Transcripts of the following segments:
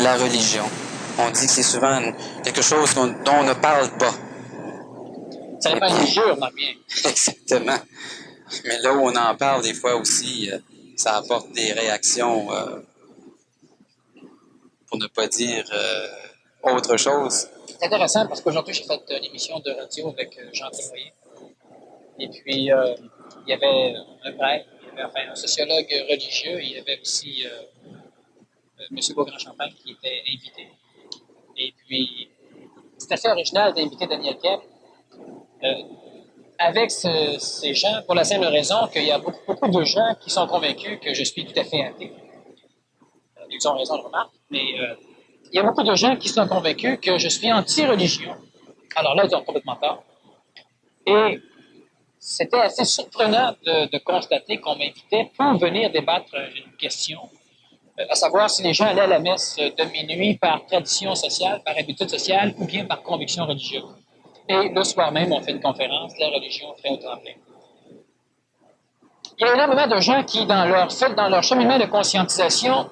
la religion. On dit que c'est souvent quelque chose dont on ne parle pas. Ça dépend des jeux, on en bien. Exactement. Mais là où on en parle, des fois aussi, ça apporte des réactions, pour ne pas dire autre chose. C'est intéressant parce qu'aujourd'hui, j'ai fait une émission de radio avec Jean Témoyer. Et puis, il y avait un prêtre, il y avait un sociologue religieux, et il y avait aussi M. Beaugrand-Champagne qui était invité. Et puis, c'est assez original d'inviter Daniel Kep avec ces gens, pour la simple raison qu'il y a beaucoup de gens qui sont convaincus que je suis tout à fait athée. Ils ont raison, je remarque, mais il y a beaucoup de gens qui sont convaincus que je suis anti-religion. Alors là, ils ont complètement tort. Et c'était assez surprenant de constater qu'on m'invitait pour venir débattre d'une question, à savoir si les gens allaient à la messe de minuit par tradition sociale, par habitude sociale, ou bien par conviction religieuse. Et le soir même, on fait une conférence, la religion fait au tremplin. Il y a énormément de gens qui, dans leur cheminement de conscientisation,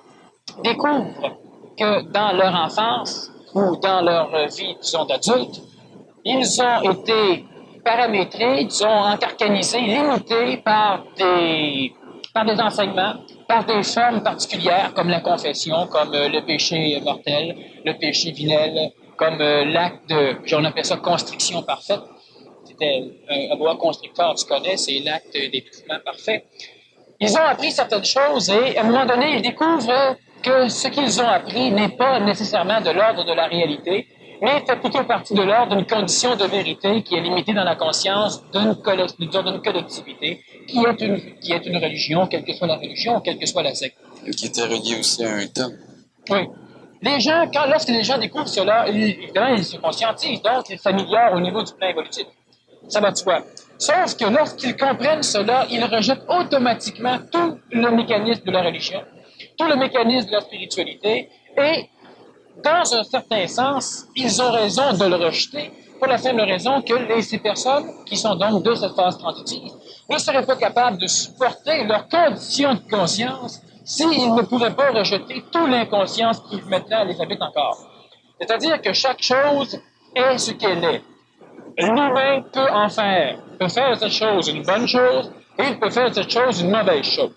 découvrent que dans leur enfance ou dans leur vie, disons, d'adulte, ils ont été paramétrés, disons, encarcanisés, limités par des enseignements, par des formes particulières comme la confession, comme le péché mortel, le péché vinel, comme l'acte de, on appelle ça constriction parfaite. C'était un boa constrictor, tu connais, c'est l'acte d'étouffement parfait. Ils ont appris certaines choses et à un moment donné, ils découvrent que ce qu'ils ont appris n'est pas nécessairement de l'ordre de la réalité, mais fait plutôt partie de l'ordre d'une condition de vérité qui est limitée dans la conscience d'une collectivité, qui est une religion, quelle que soit la religion, quelle que soit la secte. Qui était relié aussi à un temps. Oui. Les gens, lorsque les gens découvrent cela, évidemment, ils se conscientisent, donc ils s'améliorent au niveau du plan évolutif. Ça va de soi. Sauf que lorsqu'ils comprennent cela, ils rejettent automatiquement tout le mécanisme de la religion, tout le mécanisme de la spiritualité, et dans un certain sens, ils ont raison de le rejeter pour la simple raison que ces personnes, qui sont donc de cette phase transitive, ne seraient pas capables de supporter leur condition de conscience s'ils ne pourraient pas rejeter toute l'inconscience qui maintenant les habite encore. C'est-à-dire que chaque chose est ce qu'elle est. L'humain peut en faire. Il peut faire de cette chose une bonne chose et il peut faire de cette chose une mauvaise chose.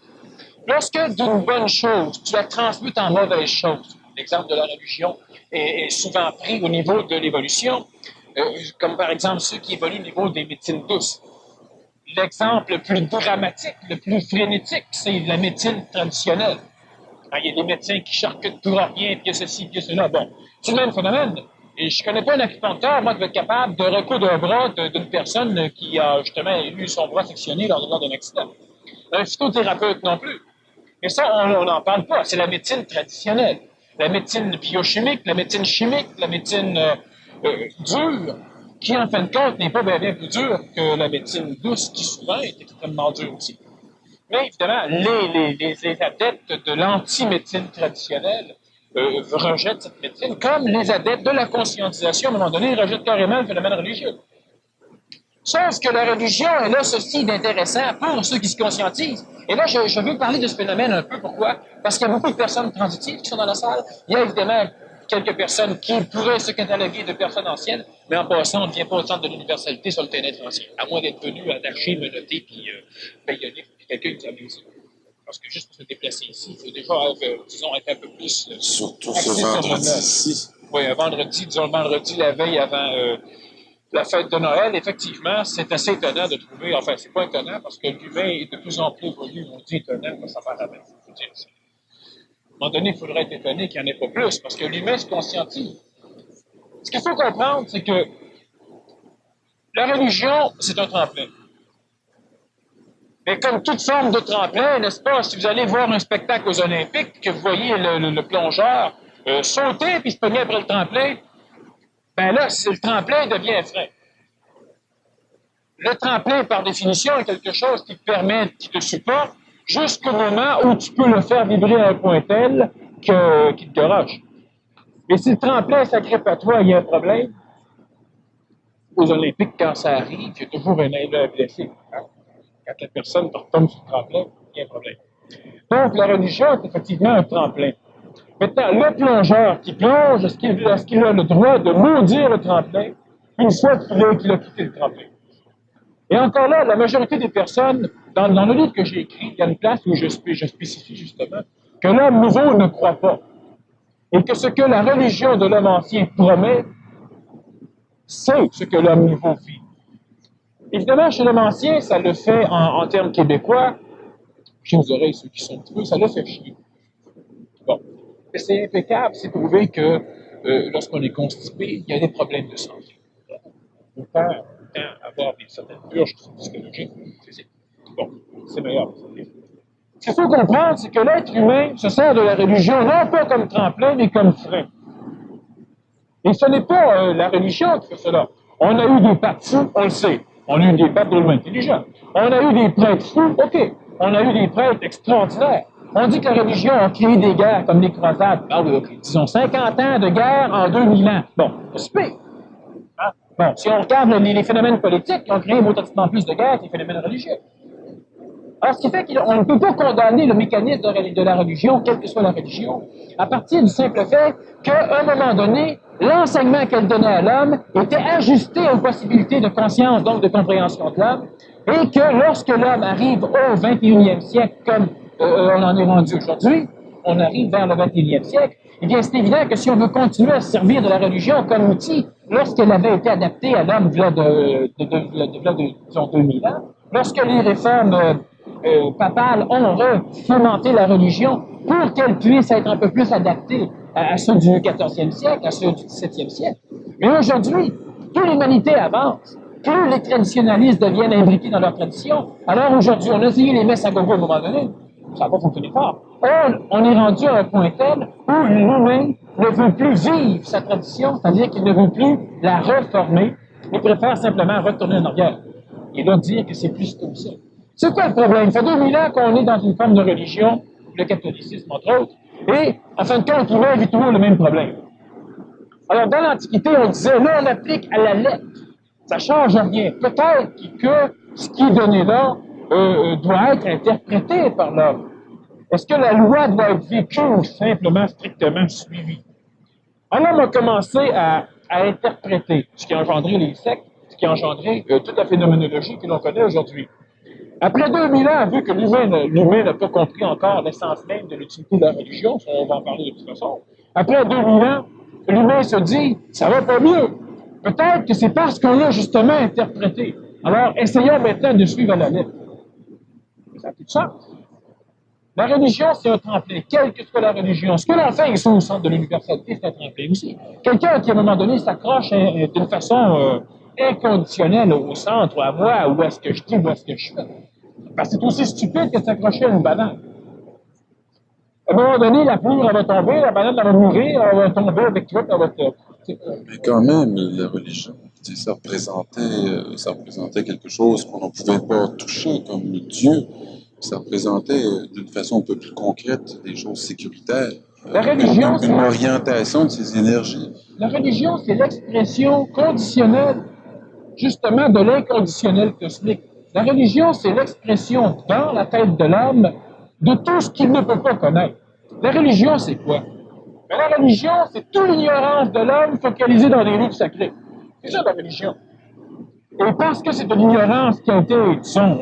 Lorsque d'une bonne chose, tu la transmutes en mauvaise chose, l'exemple de la religion est souvent pris au niveau de l'évolution, comme par exemple ceux qui évoluent au niveau des médecines douces. L'exemple le plus dramatique, le plus frénétique, c'est la médecine traditionnelle. Il y a des médecins qui charcutent tout rien, puis ceci, puis cela. Bon, c'est le même phénomène. Et je connais pas un acupuncteur, moi, qui va être capable de recoudre un bras d'une personne qui a justement eu son bras sectionné lors d'un accident. Un phytothérapeute non plus. Mais ça, on n'en parle pas. C'est la médecine traditionnelle. La médecine biochimique, la médecine chimique, la médecine dure, qui, en fin de compte, n'est pas bien plus dure que la médecine douce, qui souvent est extrêmement dure aussi. Mais évidemment, les adeptes de l'anti-médecine traditionnelle rejettent cette médecine, comme les adeptes de la conscientisation, à un moment donné, rejettent carrément le phénomène religieux. Sauf que la religion, elle a ceci d'intéressant pour ceux qui se conscientisent. Et là, je veux parler de ce phénomène un peu. Pourquoi? Parce qu'il y a beaucoup de personnes transitives qui sont dans la salle. Il y a évidemment quelques personnes qui pourraient se cataloguer de personnes anciennes, mais en passant, on ne vient pas au centre de l'universalité sur le terrain être ancien, à moins d'être venu à Darcher, menotter, puis baïonner, puis quelqu'un qui a ici. Parce que juste pour se déplacer ici, il faut déjà, disons, être un peu plus... Surtout ce vendredi-ci. Oui, un vendredi, disons le vendredi, la veille avant la fête de Noël, effectivement, c'est assez étonnant de trouver... Enfin, c'est pas étonnant, parce que l'humain est de plus en plus évolué. On dit étonnant, mais ça part à même. À un moment donné, il faudrait être étonné qu'il n'y en ait pas plus, parce que l'humain se conscientise. Ce qu'il faut comprendre, c'est que la religion, c'est un tremplin. Mais comme toute forme de tremplin, n'est-ce pas, si vous allez voir un spectacle aux Olympiques, que vous voyez le plongeur sauter puis se pogner après le tremplin, ben là, le tremplin devient frein. Le tremplin, par définition, est quelque chose qui te supporte jusqu'au moment où tu peux le faire vibrer à un point tel qu'il te garoche. Mais si le tremplin s'agrippe à toi, il y a un problème. Aux Olympiques, quand ça arrive, il y a toujours un élève blessé. Hein? Quand la personne tombe sur le tremplin, il y a un problème. Donc, la religion est effectivement un tremplin. Maintenant, le plongeur qui plonge, est-ce qu'il a le droit de maudire le tremplin une fois qu'il a quitté le tremplin? Et encore là, la majorité des personnes, dans le livre que j'ai écrit, il y a une place où je spécifie justement que l'homme nouveau ne croit pas. Et que ce que la religion de l'homme ancien promet, c'est ce que l'homme nouveau vit. Évidemment, chez l'homme ancien, ça le fait en termes québécois, chez aux oreilles, ceux qui sont un petit peu, ça le fait chier. Bon. Mais c'est impeccable, c'est prouvé que lorsqu'on est constipé, il y a des problèmes de santé. On peut avoir certaines purges qui sont psychologiques, bon, c'est meilleur. Ce qu'il faut comprendre, c'est que l'être humain se sert de la religion non pas comme tremplin, mais comme frein. Et ce n'est pas la religion qui fait cela. On a eu des papes fous, on le sait. On a eu des papes drôlement intelligents. On a eu des prêtres fous, OK. On a eu des prêtres extraordinaires. On dit que la religion a créé des guerres comme les croisades. Ah oui, OK. Disons 50 ans de guerre en 2000 ans. Bon, c'est pire. Hein? Bon, si on regarde les phénomènes politiques, ils ont créé automatiquement plus de guerres que les phénomènes religieux. Alors, ce qui fait qu'on ne peut pas condamner le mécanisme de la religion, quelle que soit la religion, à partir du simple fait qu'à un moment donné, l'enseignement qu'elle donnait à l'homme était ajusté aux possibilités de conscience, donc de compréhension de l'homme, et que lorsque l'homme arrive au 21e siècle, comme on en est rendu aujourd'hui, on arrive vers le 21e siècle, eh bien, c'est évident que si on veut continuer à se servir de la religion comme outil, lorsqu'elle avait été adaptée à l'homme disons, 2000 ans, lorsque les réformes papales ont fomenté la religion pour qu'elle puisse être un peu plus adaptée à ceux du 14e siècle, à ceux du 17e siècle. Mais aujourd'hui, plus l'humanité avance, plus les traditionalistes deviennent imbriqués dans leur tradition. Alors aujourd'hui, on a essayé les messes à gogo à un moment donné. Ça n'a pas fonctionné fort. On est rendu à un point tel où l'humain ne veut plus vivre sa tradition, c'est-à-dire qu'il ne veut plus la reformer, il préfère simplement retourner en arrière. Et donc dire que c'est plus comme ça. C'est quoi le problème? Ça fait 2000 ans qu'on est dans une forme de religion, le catholicisme entre autres, et en fin de compte, l'humain vit toujours le même problème. Alors dans l'Antiquité, on disait, là on applique à la lettre, ça change rien. Peut-être que ce qui est donné là doit être interprété par l'homme. Est-ce que la loi doit être vécue ou simplement strictement suivie? Alors on a commencé à interpréter, ce qui a engendré les sectes, ce qui a engendré toute la phénoménologie que l'on connaît aujourd'hui. Après 2000 ans, vu que l'humain n'a pas compris encore l'essence même de l'utilité de la religion, on va en parler de toute façon, après 2000 ans, l'humain se dit, ça va pas mieux. Peut-être que c'est parce qu'on l'a justement interprété. Alors, essayons maintenant de suivre à la lettre. Ça n'a plus de sens. La religion, c'est un tremplin, quelle que soit la religion. Ce que l'on fait ici au centre de l'universalité, c'est un tremplin aussi. Quelqu'un qui, à un moment donné, s'accroche d'une façon inconditionnelle au centre, à moi, où est-ce que je dis, où est-ce que je fais. Parce que c'est aussi stupide que de s'accrocher à une banane. À un moment donné, la poudre, elle va tomber, la banane, elle va mourir, elle va tomber avec toi, elle va te... Mais quand même, la religion, ça représentait quelque chose qu'on ne pouvait pas toucher comme Dieu. Ça représentait d'une façon un peu plus concrète des choses sécuritaires. La religion, une orientation de ces énergies. La religion, c'est l'expression conditionnelle, justement, de l'inconditionnel cosmique. La religion, c'est l'expression dans la tête de l'homme de tout ce qu'il ne peut pas connaître. La religion, c'est quoi? Mais la religion, c'est toute l'ignorance de l'homme focalisée dans les livres sacrés. C'est ça la religion. Et parce que c'est de l'ignorance qui a été, disons,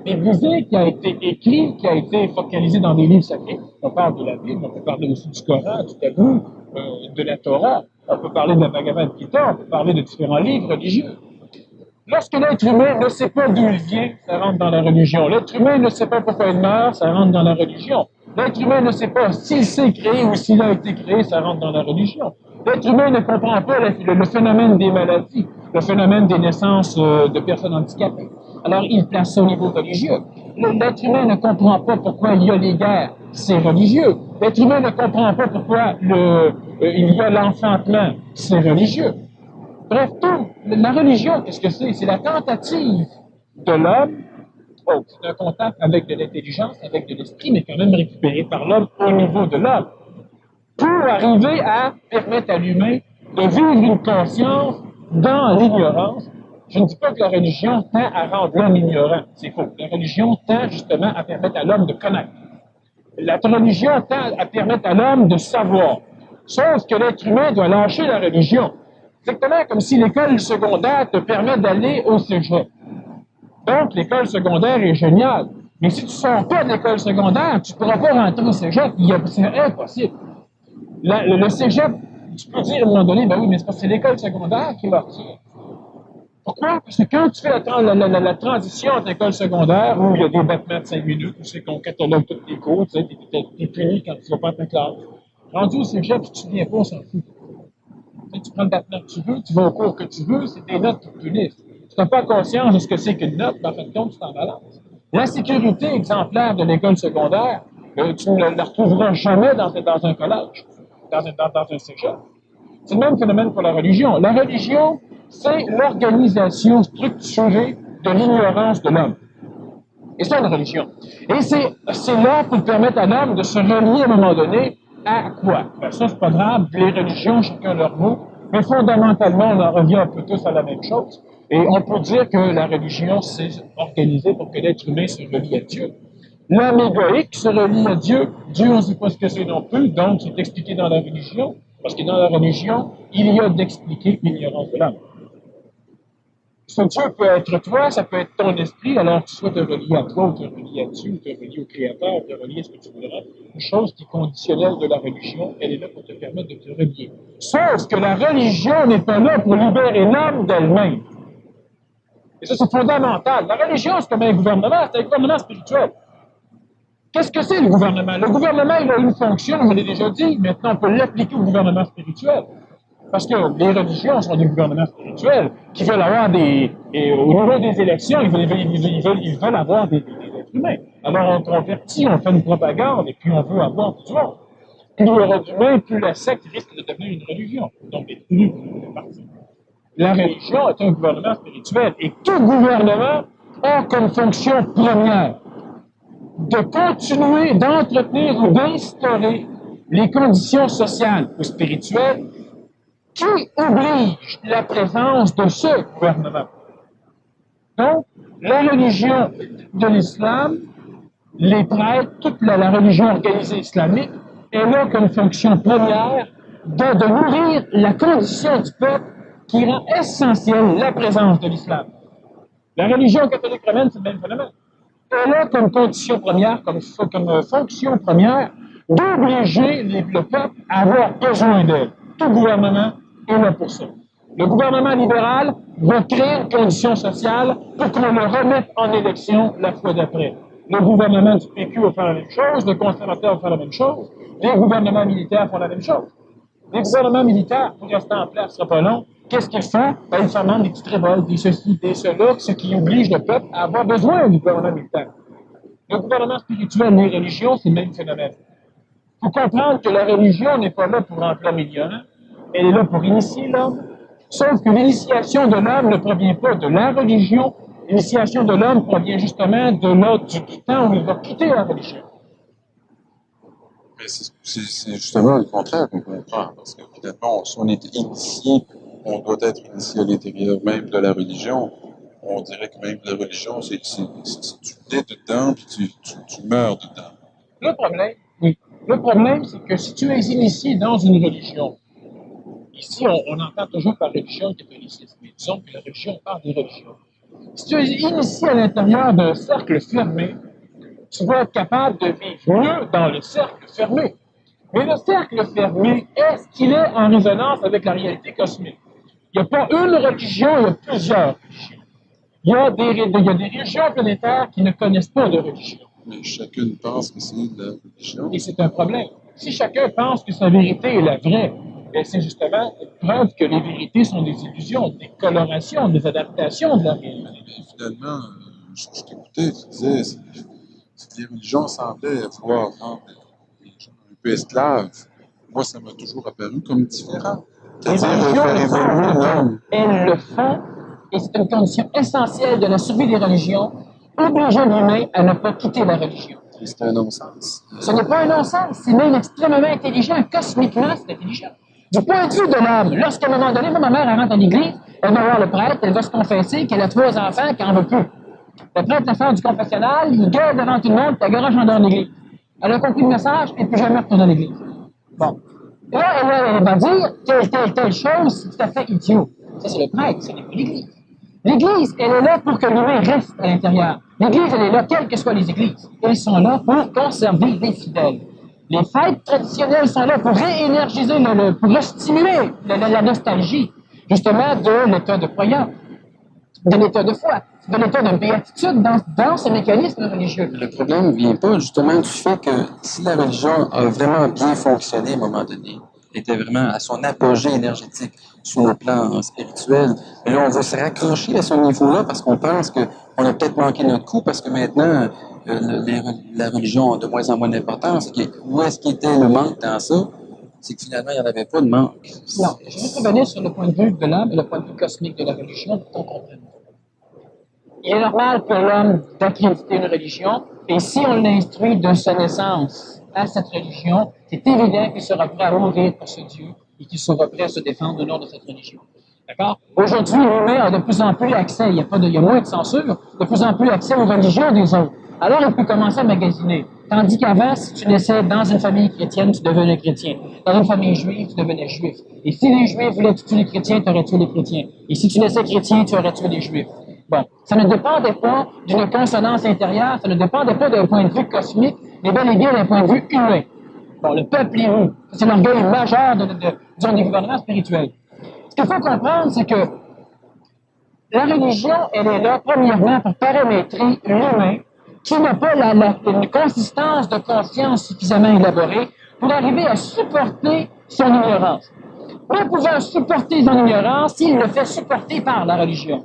mémorisée, qui a été écrite, qui a été focalisée dans les livres sacrés. On parle de la Bible, on peut parler aussi du Coran, du Talmud, de la Torah, on peut parler de la Bhagavad Gita, on peut parler de différents livres religieux. Lorsque l'être humain ne sait pas d'où il vient, ça rentre dans la religion. L'être humain ne sait pas pourquoi il meurt, ça rentre dans la religion. L'être humain ne sait pas s'il s'est créé ou s'il a été créé, ça rentre dans la religion. L'être humain ne comprend pas le phénomène des maladies, le phénomène des naissances de personnes handicapées. Alors, il place ça au niveau religieux. L'être humain ne comprend pas pourquoi il y a les guerres, c'est religieux. L'être humain ne comprend pas pourquoi il y a l'enfantement, c'est religieux. Bref, la religion, qu'est-ce que c'est? C'est la tentative de l'homme, c'est un contact avec de l'intelligence, avec de l'esprit, mais quand même récupéré par l'homme au niveau de l'homme, pour arriver à permettre à l'humain de vivre une conscience dans l'ignorance. Je ne dis pas que la religion tend à rendre l'homme ignorant, c'est faux. La religion tend justement à permettre à l'homme de connaître. La religion tend à permettre à l'homme de savoir. Sauf que l'être humain doit lâcher la religion. Exactement comme si l'école secondaire te permet d'aller au cégep. Donc, l'école secondaire est géniale. Mais si tu ne sors pas de l'école secondaire, tu ne pourras pas rentrer au cégep. C'est impossible. Le cégep, tu peux dire à un moment donné, ben oui, mais c'est parce que c'est l'école secondaire qui va retire. Pourquoi? Parce que quand tu fais la transition entre l'école secondaire, où il y a des battements de 5 minutes, où c'est qu'on catalogue tous les cours, tu sais, t'es puni quand tu vas pas à ta classe. Rendu au cégep, si tu ne viens pas, on s'en fout. Tu prends le battement que tu veux, tu vas au cours que tu veux, c'est tes notes qui te punissent. Tu n'as pas conscience de ce que c'est qu'une note, mais en fin de compte, tu t'en balances. La sécurité exemplaire de l'école secondaire, tu ne la retrouveras jamais dans un collège, dans un cégep. C'est le même phénomène pour la religion. La religion, c'est l'organisation structurée de l'ignorance de l'homme. Et c'est une religion. Et c'est là pour permettre à l'homme de se relier à un moment donné à quoi? Ben ça, c'est pas grave, les religions, chacun leur mot, mais fondamentalement, on en revient un peu tous à la même chose. Et on peut dire que la religion s'est organisée pour que l'être humain se relie à Dieu. L'homme égoïque se relie à Dieu. Dieu, on ne sait pas ce que c'est non plus, donc c'est expliqué dans la religion, parce que dans la religion, il y a d'expliquer l'ignorance de l'homme. Ce Dieu peut être toi, ça peut être ton esprit, alors que tu sois te relier à toi, ou te relier à Dieu, ou te relier au Créateur, ou te relier à ce que tu voudras. Une chose qui est conditionnelle de la religion, elle est là pour te permettre de te relier. Sauf que la religion n'est pas là pour libérer l'homme d'elle-même. Et ça, c'est fondamental. La religion, c'est comme un gouvernement, c'est un gouvernement spirituel. Qu'est-ce que c'est le gouvernement? Le gouvernement, il a une fonction, je l'ai déjà dit, maintenant on peut l'appliquer au gouvernement spirituel. Parce que les religions sont des gouvernements spirituels qui veulent avoir au niveau des élections, ils veulent avoir des êtres humains. Alors on convertit, on fait une propagande et puis on veut avoir du monde. Plus il y aura d'humains, plus la secte risque de devenir une religion. Donc les tribus font partie. La religion est un gouvernement spirituel et tout gouvernement a comme fonction première de continuer d'entretenir ou d'instaurer les conditions sociales ou spirituelles qui oblige la présence de ce gouvernement. Donc, la religion de l'islam, les prêtres, toute la religion organisée islamique, est là comme fonction première de nourrir la condition du peuple qui rend essentielle la présence de l'islam. La religion catholique romaine, c'est le même phénomène. Elle a comme condition première, comme fonction première, d'obliger le peuple à avoir besoin d'elle. Tout gouvernement est là pour ça. Le gouvernement libéral va créer une condition sociale pour qu'on le remette en élection la fois d'après. Le gouvernement du PQ va faire la même chose, le conservateur va faire la même chose, les gouvernements militaires font la même chose. Les gouvernements militaires, pour rester en place, ce sera pas long. Qu'est-ce qu'ils font? Ben, ils fomentent des petites révoltes, des ceci, des cela, ce qui oblige le peuple à avoir besoin du gouvernement militaire. Le gouvernement spirituel, les religions, c'est le même phénomène. Il faut comprendre que la religion n'est pas là pour remplir millionnaire, elle est là pour initier l'homme. Sauf que l'initiation de l'homme ne provient pas de la religion, l'initiation de l'homme provient justement du temps où il va quitter la religion. Mais c'est justement le contraire qu'on comprend, parce que finalement, si on est initié, on doit être initié à l'intérieur même de la religion. On dirait que même la religion, c'est tu nais dedans, puis tu meurs dedans. Le problème, c'est que si tu es initié dans une religion, ici, on entend toujours par religion catholicisme, mais disons que la religion parle des religions. Si tu es initié à l'intérieur d'un cercle fermé, tu vas être capable de vivre mieux dans le cercle fermé. Mais le cercle fermé, est-ce qu'il est en résonance avec la réalité cosmique? Il n'y a pas une religion, il y a plusieurs religions. Il y a des régions planétaires qui ne connaissent pas de religion. Mais chacune pense que c'est de la religion. Et c'est un problème. Si chacun pense que sa vérité est la vraie, c'est justement une preuve que les vérités sont des illusions, des colorations, des adaptations de la réalité. Mais finalement, je t'écoutais, tu disais, les religions semblaient vouloir rendre les gens un peu esclaves. Moi, ça m'a toujours apparu comme différent. C'est-à-dire faire évoluer l'homme. Elles le font, et c'est une condition essentielle de la survie des religions, obliger l'humain à ne pas quitter la religion. C'est un non-sens. Ce n'est pas un non-sens, c'est même extrêmement intelligent, cosmiquement, c'est intelligent. Du point de vue de l'homme, lorsqu'à un moment donné, ma mère rentre à l'église, elle va voir le prêtre, elle va se confesser qu'elle a 3 enfants, qu'elle n'en veut plus. Le prêtre va faire du confessionnal, il gueule devant tout le monde, puis elle garage en dehors de l'église. Elle a compris le message et plus jamais retourner à l'Église. Bon. Là, elle va dire telle chose, c'est tout à fait idiot. Ça, c'est le prêtre, ce n'est pas l'Église. L'Église, elle est là pour que l'humain reste à l'intérieur. L'Église, elle est là, quelles que soient les églises. Elles sont là pour conserver les fidèles. Les fêtes traditionnelles sont là pour réénergiser, pour restimuler la nostalgie, justement, de l'état de croyant, de l'état de foi, de l'état de béatitude dans ces mécanismes religieux. Le problème ne vient pas justement du fait que si la religion a vraiment bien fonctionné à un moment donné, était vraiment à son apogée énergétique sur le plan spirituel, mais là, on va se raccrocher à ce niveau-là parce qu'on pense qu'on a peut-être manqué notre coup parce que maintenant, la religion a de moins en moins d'importance. Où est-ce qu'était le manque dans ça? C'est que finalement, il n'y en avait pas de manque. Non, je vais revenir sur le point de vue de l'homme et le point de vue cosmique de la religion pour qu'on comprenne. Il est normal pour l'homme d'accréditer une religion, et si on l'instruit de sa naissance à cette religion, c'est évident qu'il sera prêt à mourir pour ce Dieu et qu'il sera prêt à se défendre au nom de cette religion. D'accord? Aujourd'hui, l'humain a de plus en plus accès, il y a moins de censure, de plus en plus accès aux religions des autres. Alors, il peut commencer à magasiner. Tandis qu'avant, si tu naissais dans une famille chrétienne, tu devenais chrétien. Dans une famille juive, tu devenais juif. Et si les juifs voulaient tuer les chrétiens, tu aurais tué les chrétiens. Et si tu naissais chrétien, tu aurais tué les juifs. Bon, ça ne dépendait pas d'une consonance intérieure, ça ne dépendait pas d'un point de vue cosmique, mais bel et bien d'un point de vue humain. Bon, le peuple est où? C'est l'orgueil majeur disons, des gouvernements spirituels. Ce qu'il faut comprendre, c'est que la religion, elle est là, premièrement, pour paramétrer l'humain qui n'a pas une consistance de conscience suffisamment élaborée pour arriver à supporter son ignorance. Ne pouvant supporter son ignorance, il le fait supporter par la religion.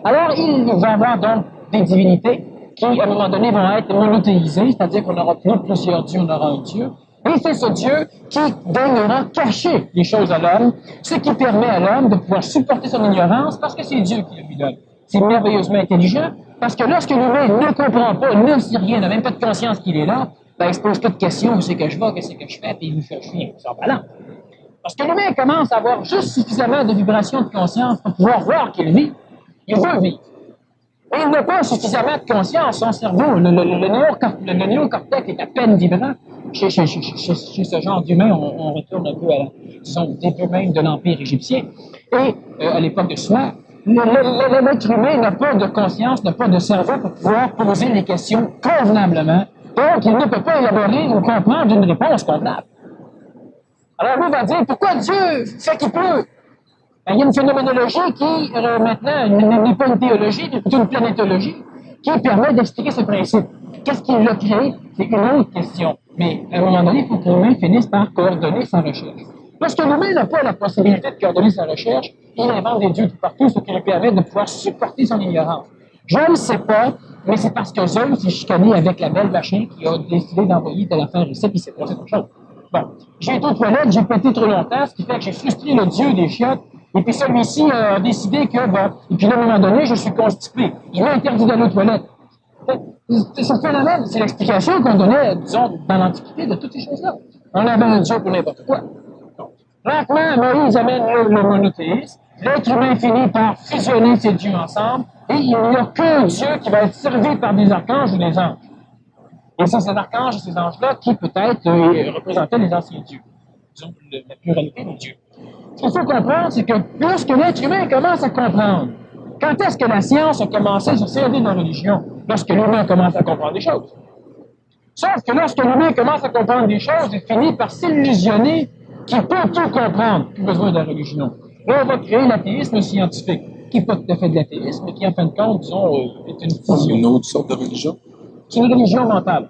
Alors, il va y avoir donc des divinités qui, à un moment donné, vont être monothéisées, c'est-à-dire qu'on n'aura plus plusieurs dieux, on aura un dieu. Et c'est ce Dieu qui daignera cacher les choses à l'homme, ce qui permet à l'homme de pouvoir supporter son ignorance parce que c'est Dieu qui le lui donne. C'est merveilleusement intelligent parce que lorsque l'humain ne comprend pas, ne sait rien, n'a même pas de conscience qu'il est là, ben, il se pose pas de questions, où c'est que je vais, qu'est-ce que je fais, puis il lui fait chier, ça va là. Parce que l'humain commence à avoir juste suffisamment de vibrations de conscience pour pouvoir voir qu'il vit. Il veut vivre. Et il n'a pas suffisamment de conscience. Son cerveau, le néocortex est à peine vibrant. Chez ce genre d'humain, on retourne un peu à son début même de l'Empire égyptien. Et à l'époque de Sumer, l'être humain n'a pas de conscience, n'a pas de cerveau pour pouvoir poser les questions convenablement. Donc, il ne peut pas élaborer ou comprendre une réponse convenable. Alors, lui va dire, pourquoi Dieu fait qu'il pleut? Ben, il y a une phénoménologie qui, maintenant, n'est pas une théologie, mais plutôt une planétologie, qui permet d'expliquer ce principe. Qu'est-ce qui l'a créé? C'est une autre question. Mais, à un moment donné, il faut que l'humain finisse par coordonner sa recherche. Lorsque l'humain n'a pas la possibilité de coordonner sa recherche, il invente des dieux tout partout, ce qui lui permet de pouvoir supporter son ignorance. Je ne sais pas, mais c'est parce que Zeus est chicané avec la belle machine qui a décidé d'envoyer telle affaire ici, puis c'est passé autre chose. Bon, j'ai été aux toilettes, j'ai pété trop longtemps, ce qui fait que j'ai frustré le dieu des chiottes, et puis celui-ci a décidé que, bon, et puis là, à un moment donné, je suis constipé. Il m'a interdit d'aller aux toilettes. C'est ce phénomène, c'est l'explication qu'on donnait, disons, dans l'Antiquité de toutes ces choses-là. On avait un dieu pour n'importe quoi. Lentement, Moïse amène le monothéisme. L'être humain finit par fusionner ces dieux ensemble, et il n'y a qu'un dieu qui va être servi par des archanges ou des anges. Et c'est ces archanges et ces anges-là qui, peut-être, représentaient les anciens dieux. Disons, la pluralité des dieux. Ce qu'il faut comprendre, c'est que lorsque l'être humain commence à comprendre, quand est-ce que la science a commencé à se servir de la religion? Lorsque l'humain commence à comprendre des choses. Sauf que lorsque l'humain commence à comprendre des choses, il finit par s'illusionner qu'il peut tout comprendre, plus besoin de la religion. Là, on va créer l'athéisme scientifique, qui n'est pas tout à fait de l'athéisme, mais qui, en fin de compte, disons, est une fusion. Une autre sorte de religion? C'est une religion mentale,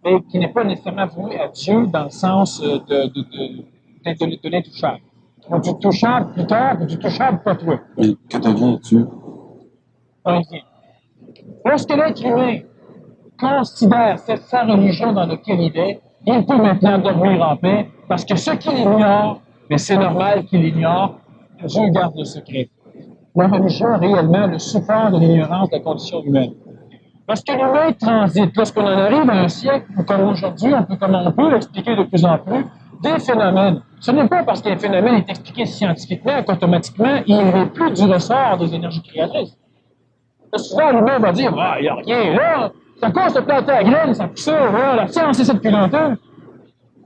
mais qui n'est pas nécessairement vouée à Dieu dans le sens de l'intouchable. Donc, du touchable plus tard, puis du touchable pas toi. Mais que devient Dieu? Lorsque l'être humain considère sa religion dans laquelle il est, il peut maintenant dormir en paix, parce que ce qu'il ignore, mais c'est normal qu'il ignore, Dieu garde le secret. La religion est réellement le support de l'ignorance de la condition humaine. Lorsque l'humain transite, lorsqu'on en arrive à un siècle où, comme aujourd'hui, on peut l'expliquer de plus en plus, des phénomènes. Ce n'est pas parce qu'un phénomène est expliqué scientifiquement qu'automatiquement, il n'est plus du ressort des énergies créatrices. Souvent, l'humain va dire, il n'y a rien là, C'est à cause de planter la graine, ça pousse, voilà, la science, c'est ça depuis longtemps.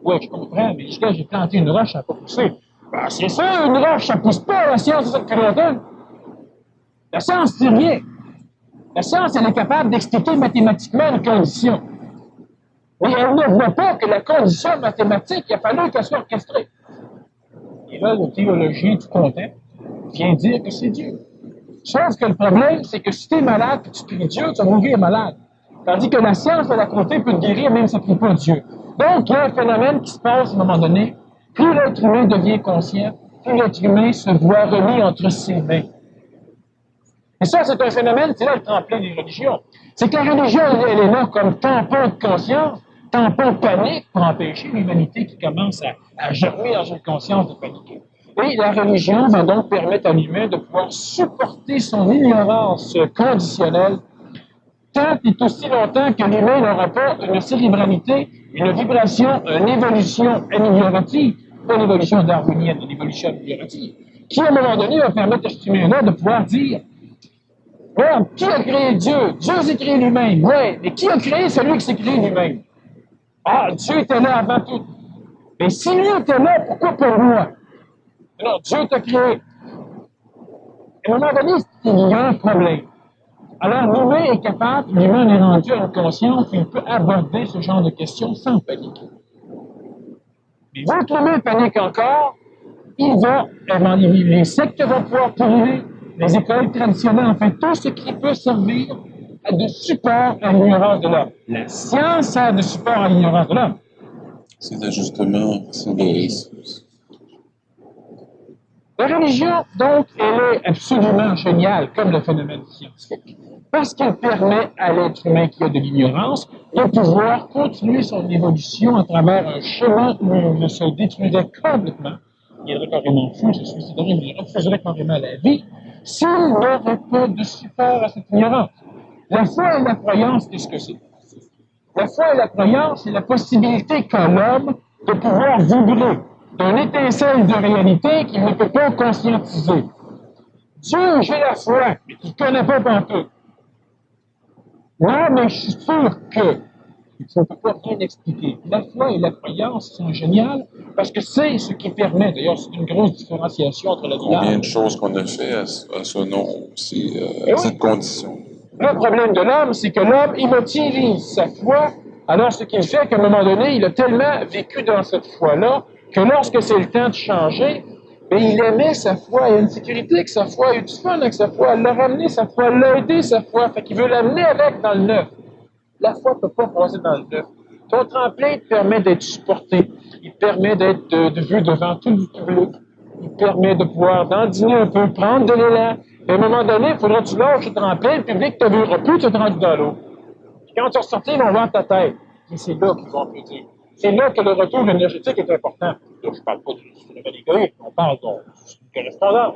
Oui, je comprends, mais là, j'ai planté une roche, ça n'a pas poussé. Ben, c'est ça, une roche, ça pousse pas, la science, c'est ça depuis longtemps. La science, c'est rien. La science, elle est capable d'expliquer mathématiquement une condition. Mais elle ne voit pas que la condition mathématique, il a fallu qu'elle soit orchestrée. Et là, le théologien tout content vient dire que c'est Dieu. Sauf que le problème, c'est que si tu es malade et tu pries Dieu, tu vas mourir malade. Tandis que la science, de la côté, peut te guérir même si tu ne pries pas Dieu. Donc, il y a un phénomène qui se passe à un moment donné. Plus l'être humain devient conscient, plus l'être humain se voit remis entre ses mains. Et ça, c'est un phénomène, c'est là le tremplin des religions. C'est que la religion, elle est là comme tampon de conscience, tampon panique pour empêcher l'humanité qui commence à germer dans une conscience de paniquer. Et la religion va donc permettre à l'humain de pouvoir supporter son ignorance conditionnelle tant et aussi longtemps que l'humain n'aura pas une cérébralité, une vibration, une évolution améliorative, pas une évolution darwinienne, une évolution améliorative, qui à un moment donné va permettre à cet humain-là de pouvoir dire ouais, qui a créé Dieu? Dieu s'est créé lui-même. Oui, mais qui a créé celui qui s'est créé lui-même? Ah, Dieu était là avant tout. Mais si lui était là, pourquoi pas moi? Non, Dieu t'a créé. À un moment donné, il y a un problème. Alors, l'humain est capable, l'humain est rendu à une conscience où il peut aborder ce genre de questions sans paniquer. Mais vu que l'humain panique encore, les sectes vont pouvoir pourrir, les écoles traditionnelles, enfin, tout ce qui peut servir de support à l'ignorance de l'homme. La science sert de support à l'ignorance de l'homme. C'est justement, La religion, donc, elle est absolument géniale comme le phénomène scientifique, parce qu'elle permet à l'être humain qui a de l'ignorance de pouvoir continuer son évolution à travers un chemin où il se détruirait complètement. Il irait carrément fou, se suiciderait, il refuserait carrément la vie, s'il n'aurait pas de support à cette ignorance. La foi et la croyance, qu'est-ce que c'est? La foi et la croyance, c'est la possibilité qu'a l'homme de pouvoir vibrer d'une étincelle de réalité qu'il ne peut pas conscientiser. Dieu, j'ai la foi, mais qu'il ne connaît pas pantoute. Non, mais je suis sûr que ça ne peut pas rien expliquer. La foi et la croyance sont géniales parce que c'est ce qui permet, d'ailleurs, c'est une grosse différenciation entre la vie. Combien de choses qu'on a fait à ce nom aussi, à cette condition. Le problème de l'homme, c'est que l'homme immobilise sa foi, alors ce qu'il fait qu'à un moment donné, il a tellement vécu dans cette foi-là que lorsque c'est le temps de changer, bien, il aimait sa foi, il a une sécurité avec sa foi, il a eu du fun avec sa foi, il l'a ramené sa foi, il l'a aidé sa foi, fait qu'il veut l'amener avec dans le neuf. La foi ne peut pas passer dans le neuf. Ton tremplin te permet d'être supporté, il te permet d'être vu devant tout le public, il te permet de pouvoir dandiner un peu, prendre de l'élan. À un moment donné, il faudra que tu lâches le tremplin, le public ne te verra plus, tu te rends dans l'eau. Puis quand tu vas sortir, ils vont voir ta tête. Et c'est là qu'ils vont applaudir. C'est là que le retour énergétique est important. Là, je ne parle pas de l'égoïsme, on parle d'une correspondance.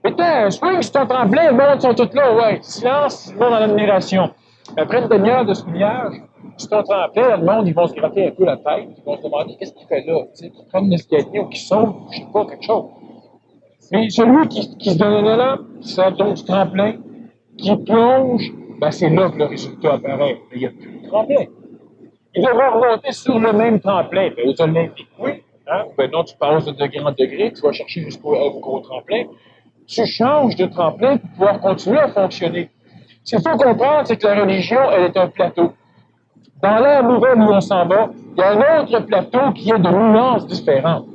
Mais t'as swing sur ton tremplin, le monde sont tous là, ouais. Silence, le monde dans l'admiration. Après une demi-heure de souillage, sur ton tremplin, le monde, ils vont se gratter un peu la tête, ils vont se demander qu'est-ce qu'il fait là, tu sais, qu'ils prennent l'escalier ou qu'ils sautent, je sais pas, quelque chose. Mais celui qui se donne là, ça donc du tremplin, qui plonge, ben c'est là que le résultat apparaît. Mais il n'y a plus de tremplin. Il devra remonter sur le même tremplin. Ben, aux Olympiques, oui. Hein? Ben non, tu passes de degré en degré, tu vas chercher jusqu'au gros tremplin. Tu changes de tremplin pour pouvoir continuer à fonctionner. Ce qu'il faut comprendre, c'est que la religion, elle est un plateau. Dans l'ère nouvelle où on s'en va, il y a un autre plateau qui est de nuances différentes.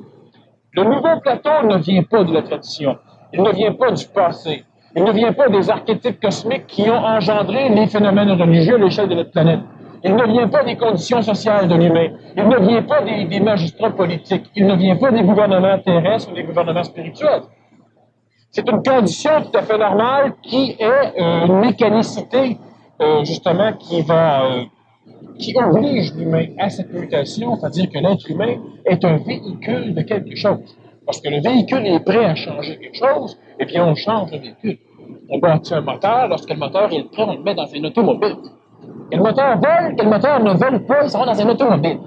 Le nouveau plateau ne vient pas de la tradition. Il ne vient pas du passé. Il ne vient pas des archétypes cosmiques qui ont engendré les phénomènes religieux à l'échelle de notre planète. Il ne vient pas des conditions sociales de l'humain. Il ne vient pas des magistrats politiques. Il ne vient pas des gouvernements terrestres ou des gouvernements spirituels. C'est une condition tout à fait normale qui est une mécanicité, justement, qui oblige l'humain à cette mutation, c'est-à-dire que l'être humain est un véhicule de quelque chose. Parce que le véhicule est prêt à changer quelque chose, eh bien, on change le véhicule. On bâtit un moteur, lorsque le moteur est prêt, on le met dans une automobile. Et le moteur vole, que le moteur ne vole pas, il sera dans une automobile.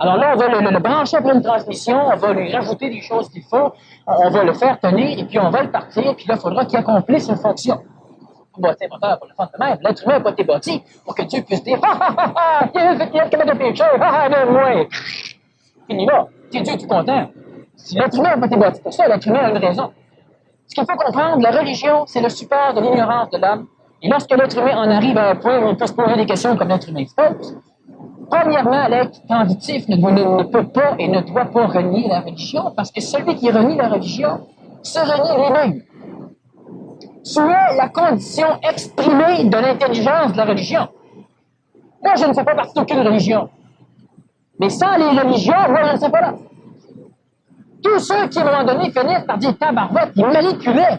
Alors là, on va le brancher après une transmission, on va lui rajouter des choses qu'il faut, on va le faire tenir, et puis on va le partir, puis là, il faudra qu'il accomplisse une fonction. pour bâtir un moteur pour le fond de même. L'être humain n'a pas été bâti pour que Dieu puisse dire « Ha, ha, ha, ha! Qui est capable de pécher? Ha, ha, non, moi! » Fini là. C'est Dieu, tu es content. Si l'être humain n'a pas été bâti pour ça, l'être humain a une raison. Ce qu'il faut comprendre, la religion, c'est le support de l'ignorance de l'homme. Et lorsque l'être humain en arrive à un point où il peut se poser des questions comme l'être humain se pose, premièrement, l'être transitif ne peut pas et ne doit pas renier la religion, parce que celui qui renie la religion se renie lui-même. Tu es la condition exprimée de l'intelligence de la religion. Moi, je ne fais pas partie d'aucune religion. Mais sans les religions, moi, je ne sais pas là. Tous ceux qui, à un moment donné, finissent par dire tabarouette, ils manipulaient.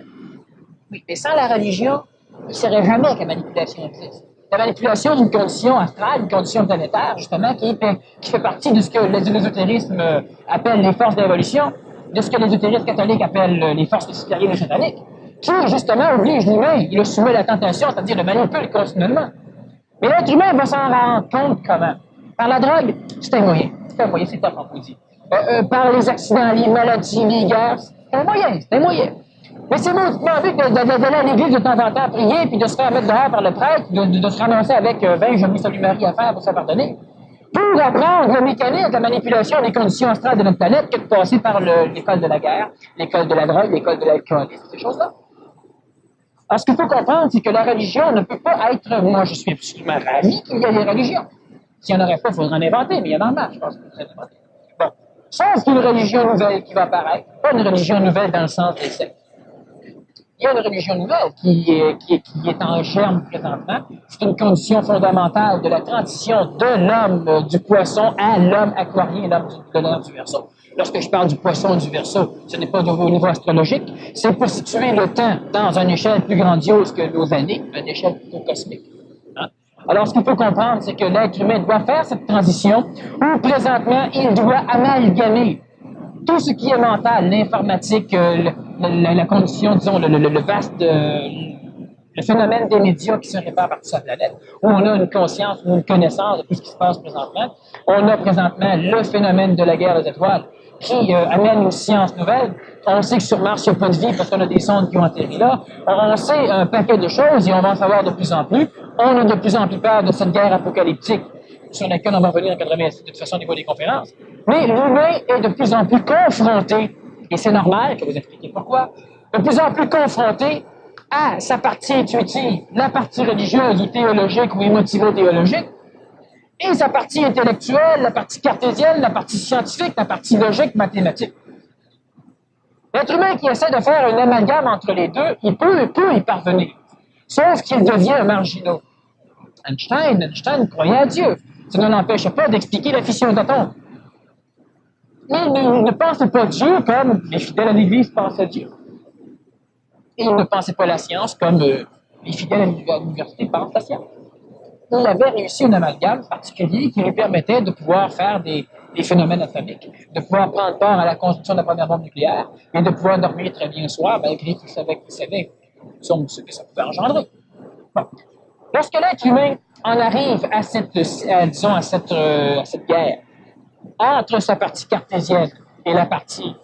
Oui, mais sans la religion, il ne saurait jamais que la manipulation existe. La manipulation d'une condition astrale, une condition planétaire, justement, qui fait partie de ce que l'ésotérisme appelle les forces d'évolution, de ce que l'ésotérisme catholique appelle les forces lucifériennes et sataniques, qui, justement, oblige l'humain, il le soumet à la tentation, c'est-à-dire le manipule continuellement. Mais l'être humain va s'en rendre compte comment? Par la drogue, c'est un moyen. C'est un moyen, c'est top, on peut dire. Par les accidents, les maladies, les guerres, c'est un moyen, c'est un moyen. Mais c'est mauditement vu d'aller à l'église de temps en temps à prier, puis de se faire mettre dehors par le prêtre, de se ramasser avec 20 je me salue Marie à faire pour se pardonner, pour apprendre le mécanisme, la manipulation des conditions astrales de notre planète, que de passer par l'école de la guerre, l'école de la drogue, l'école de l'alcoolisme, ces choses-là. Alors, ce qu'il faut comprendre, c'est que la religion ne peut pas être... Moi, je suis absolument ravi qu'il y ait des religions. S'il n'y en aurait pas, il faudrait en inventer, mais il y en a en marche, je pense qu'il faudrait en inventer. Bon. Sauf qu'une religion nouvelle qui va apparaître, pas une religion nouvelle dans le sens des sectes. Il y a une religion nouvelle qui est en germe présentement. C'est une condition fondamentale de la transition de l'homme du poisson à l'homme aquarien, de l'homme du Verseau. Lorsque je parle du poisson du Verseau, ce n'est pas au niveau astrologique, c'est pour situer le temps dans une échelle plus grandiose que nos années, une échelle plutôt cosmique. Hein? Alors, ce qu'il faut comprendre, c'est que l'être humain doit faire cette transition où, présentement, il doit amalgamer tout ce qui est mental, l'informatique, la condition, disons, le vaste, le phénomène des médias qui se répandent partout sur la planète, où on a une conscience ou une connaissance de tout ce qui se passe présentement. On a présentement le phénomène de la guerre des étoiles qui amène une science nouvelle. On sait que sur Mars, il n'y a pas de vie parce qu'on a des sondes qui ont atterri là. On sait un paquet de choses et on va en savoir de plus en plus. On a de plus en plus peur de cette guerre apocalyptique sur laquelle on va revenir en 86 de toute façon au niveau des conférences. Mais l'humain est de plus en plus confronté, et c'est normal que vous expliquiez pourquoi, de plus en plus confronté à sa partie intuitive, la partie religieuse ou théologique ou émotivo-théologique, et sa partie intellectuelle, la partie cartésienne, la partie scientifique, la partie logique, mathématique. L'être humain qui essaie de faire un amalgame entre les deux, il peut y parvenir, sauf qu'il devient un marginal. Einstein croyait à Dieu. Ça ne l'empêche pas d'expliquer la fission d'atomes. Mais il ne pensait pas Dieu comme les fidèles à l'Église pensent à Dieu. Et il ne pensait pas la science comme les fidèles à l'université pensent la science. Il avait réussi un amalgame particulier qui lui permettait de pouvoir faire des phénomènes atomiques, de pouvoir prendre part à la construction de la première bombe nucléaire et de pouvoir dormir très bien le soir malgré qu'il savait ce que ça pouvait engendrer. Bon. Lorsque l'être humain en arrive à cette guerre entre sa partie cartésienne et la partie,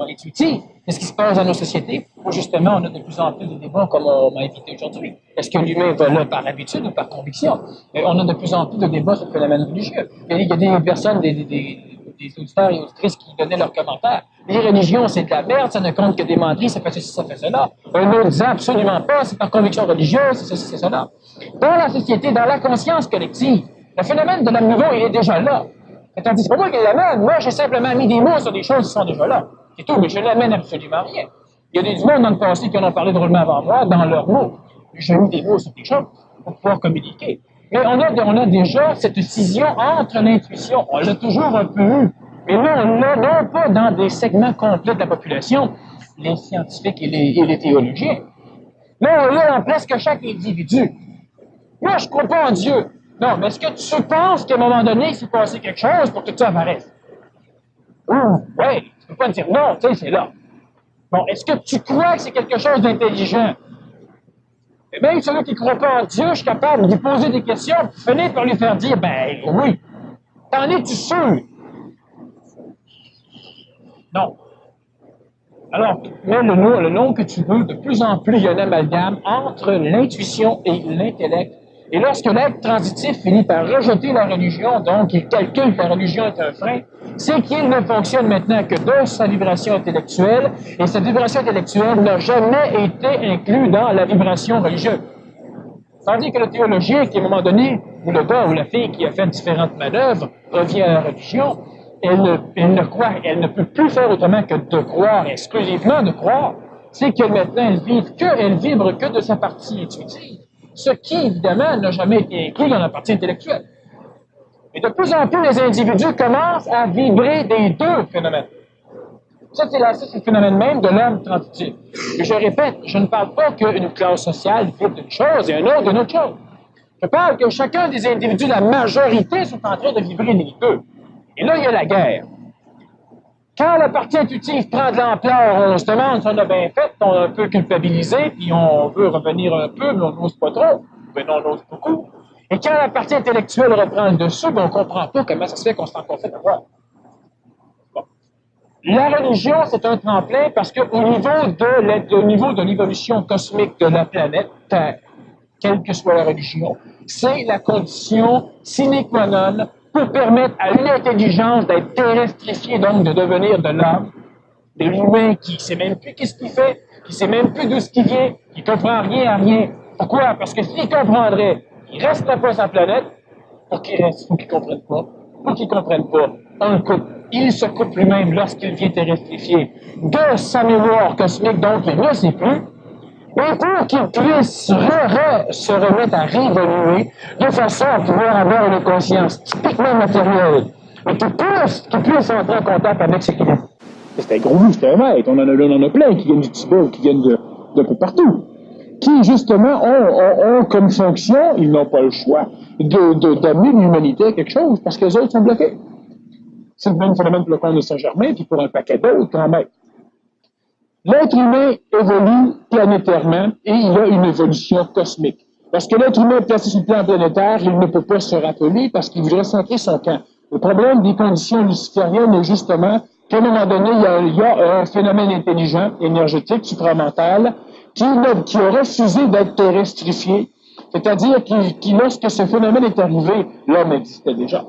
intuitive, c'est ce qui se passe dans nos sociétés, où justement on a de plus en plus de débats comme on m'a invité aujourd'hui. Est-ce que l'humain va là par habitude ou par conviction? On a de plus en plus de débats sur le phénomène religieux. Il y a des personnes, des auditeurs et auditrices qui donnaient leurs commentaires. Les religions, c'est de la merde, ça ne compte que des menteries, ça fait ceci, ça fait cela. Un autre disant absolument pas, c'est par conviction religieuse, c'est ceci, c'est cela. Dans la société, dans la conscience collective, le phénomène de l'homme nouveau, il est déjà là. Tandis que c'est pas moi qui l'amène, moi j'ai simplement mis des mots sur des choses qui sont déjà là. C'est tout, mais je n'amène absolument rien. Il y a des mondes dans le passé qui en ont parlé drôlement avant moi, dans leurs mots. J'ai mis des mots sur des choses pour pouvoir communiquer. Mais on a déjà cette scission entre l'intuition. On l'a toujours un peu eu. Mais là, on l'a non pas dans des segments complets de la population, les scientifiques et les théologiens. Là, on l'a dans presque chaque individu. Moi, je ne crois pas en Dieu. Non, mais est-ce que tu penses qu'à un moment donné, il s'est passé quelque chose pour que tu apparaisses? Oui, tu peux pas me dire non, tu sais, c'est là. Bon, est-ce que tu crois que c'est quelque chose d'intelligent? Et même celui qui ne croit pas en Dieu, je suis capable de lui poser des questions, puis finir par lui faire dire, ben oui. T'en es-tu sûr? Non. Alors, mets le nom que tu veux, de plus en plus, il y a un amalgame entre l'intuition et l'intellect. Et lorsque l'être transitif finit par rejeter la religion, donc il calcule que la religion est un frein, c'est qu'il ne fonctionne maintenant que de sa vibration intellectuelle, et cette vibration intellectuelle n'a jamais été inclue dans la vibration religieuse. Tandis que le théologien, qui à un moment donné, ou le gars ou la fille qui a fait différentes manœuvres, revient à la religion, elle ne peut plus faire autrement que de croire, exclusivement de croire. C'est que maintenant, elle vibre que de sa partie intuitive. Ce qui, évidemment, n'a jamais été inclus dans la partie intellectuelle. Et de plus en plus, les individus commencent à vibrer des deux phénomènes. Ça, c'est le phénomène même de l'homme transitif. Et je répète, je ne parle pas qu'une classe sociale vibre d'une chose et un autre d'une autre chose. Je parle que chacun des individus, la majorité, sont en train de vibrer les deux. Et là, il y a la guerre. Quand la partie intuitive prend de l'ampleur, on se demande si on a bien fait, on est un peu culpabilisé, puis on veut revenir un peu, mais on n'ose pas trop, mais on ose beaucoup. Et quand la partie intellectuelle reprend le dessus, ben on ne comprend pas comment ça se fait qu'on s'en fait avoir. Bon. La religion, c'est un tremplin parce qu'au niveau de l'évolution cosmique de la planète Terre, quelle que soit la religion, c'est la condition sine qua non pour permettre à une intelligence d'être terrestrifiée, donc de devenir de l'âme, de l'humain qui ne sait même plus qu'est-ce qu'il fait, qui ne sait même plus d'où ce qu'il vient, qui ne comprend rien à rien. Pourquoi? Parce que s'il comprendrait, il ne resterait pas sur la planète, pour qu'il reste, faut qu'il ne comprenne pas. Pour qu'il ne comprenne pas, on le coupe. Il se coupe lui-même lorsqu'il vient terrestrifier de sa mémoire cosmique, donc il ne sait plus. Et pour qu'il puisse se remettre à réévoluer de façon à pouvoir avoir une conscience typiquement matérielle, et qu'il puisse entrer en contact avec ses clients. C'est un gros loup, c'est un maître. On en a plein qui viennent du Tibet, qui viennent d'un peu partout, qui justement ont comme fonction, ils n'ont pas le choix, d'amener l'humanité à quelque chose, parce que les autres sont bloqués. C'est le même phénomène pour le comte de Saint-Germain, puis pour un paquet d'autres quand même. L'être humain évolue planétairement et il a une évolution cosmique. Parce que l'être humain placé sur le plan planétaire, il ne peut pas se rappeler parce qu'il voudrait centrer son camp. Le problème des conditions lucifériennes est justement qu'à un moment donné, il y a un phénomène intelligent, énergétique, supramental, qui a refusé d'être terrestrifié. C'est-à-dire que lorsque ce phénomène est arrivé, l'homme existait déjà.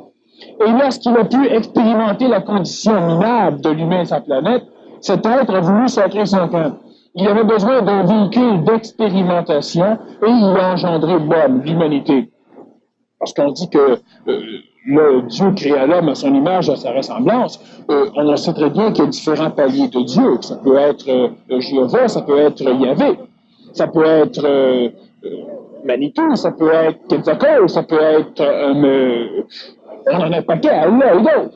Et lorsqu'il a pu expérimenter la condition minable de l'humain et sa planète, cet être a voulu sacrer son camp. Il avait besoin d'un véhicule d'expérimentation et il a engendré l'homme, l'humanité. Parce qu'on dit que le Dieu créa l'homme à son image, à sa ressemblance. On sait très bien qu'il y a différents paliers de Dieu. Ça peut être Jéhovah, ça peut être Yahvé, ça peut être Manitou, ça peut être Quetzalcoatl, ça peut être on en a un paquet à Allah et d'autres.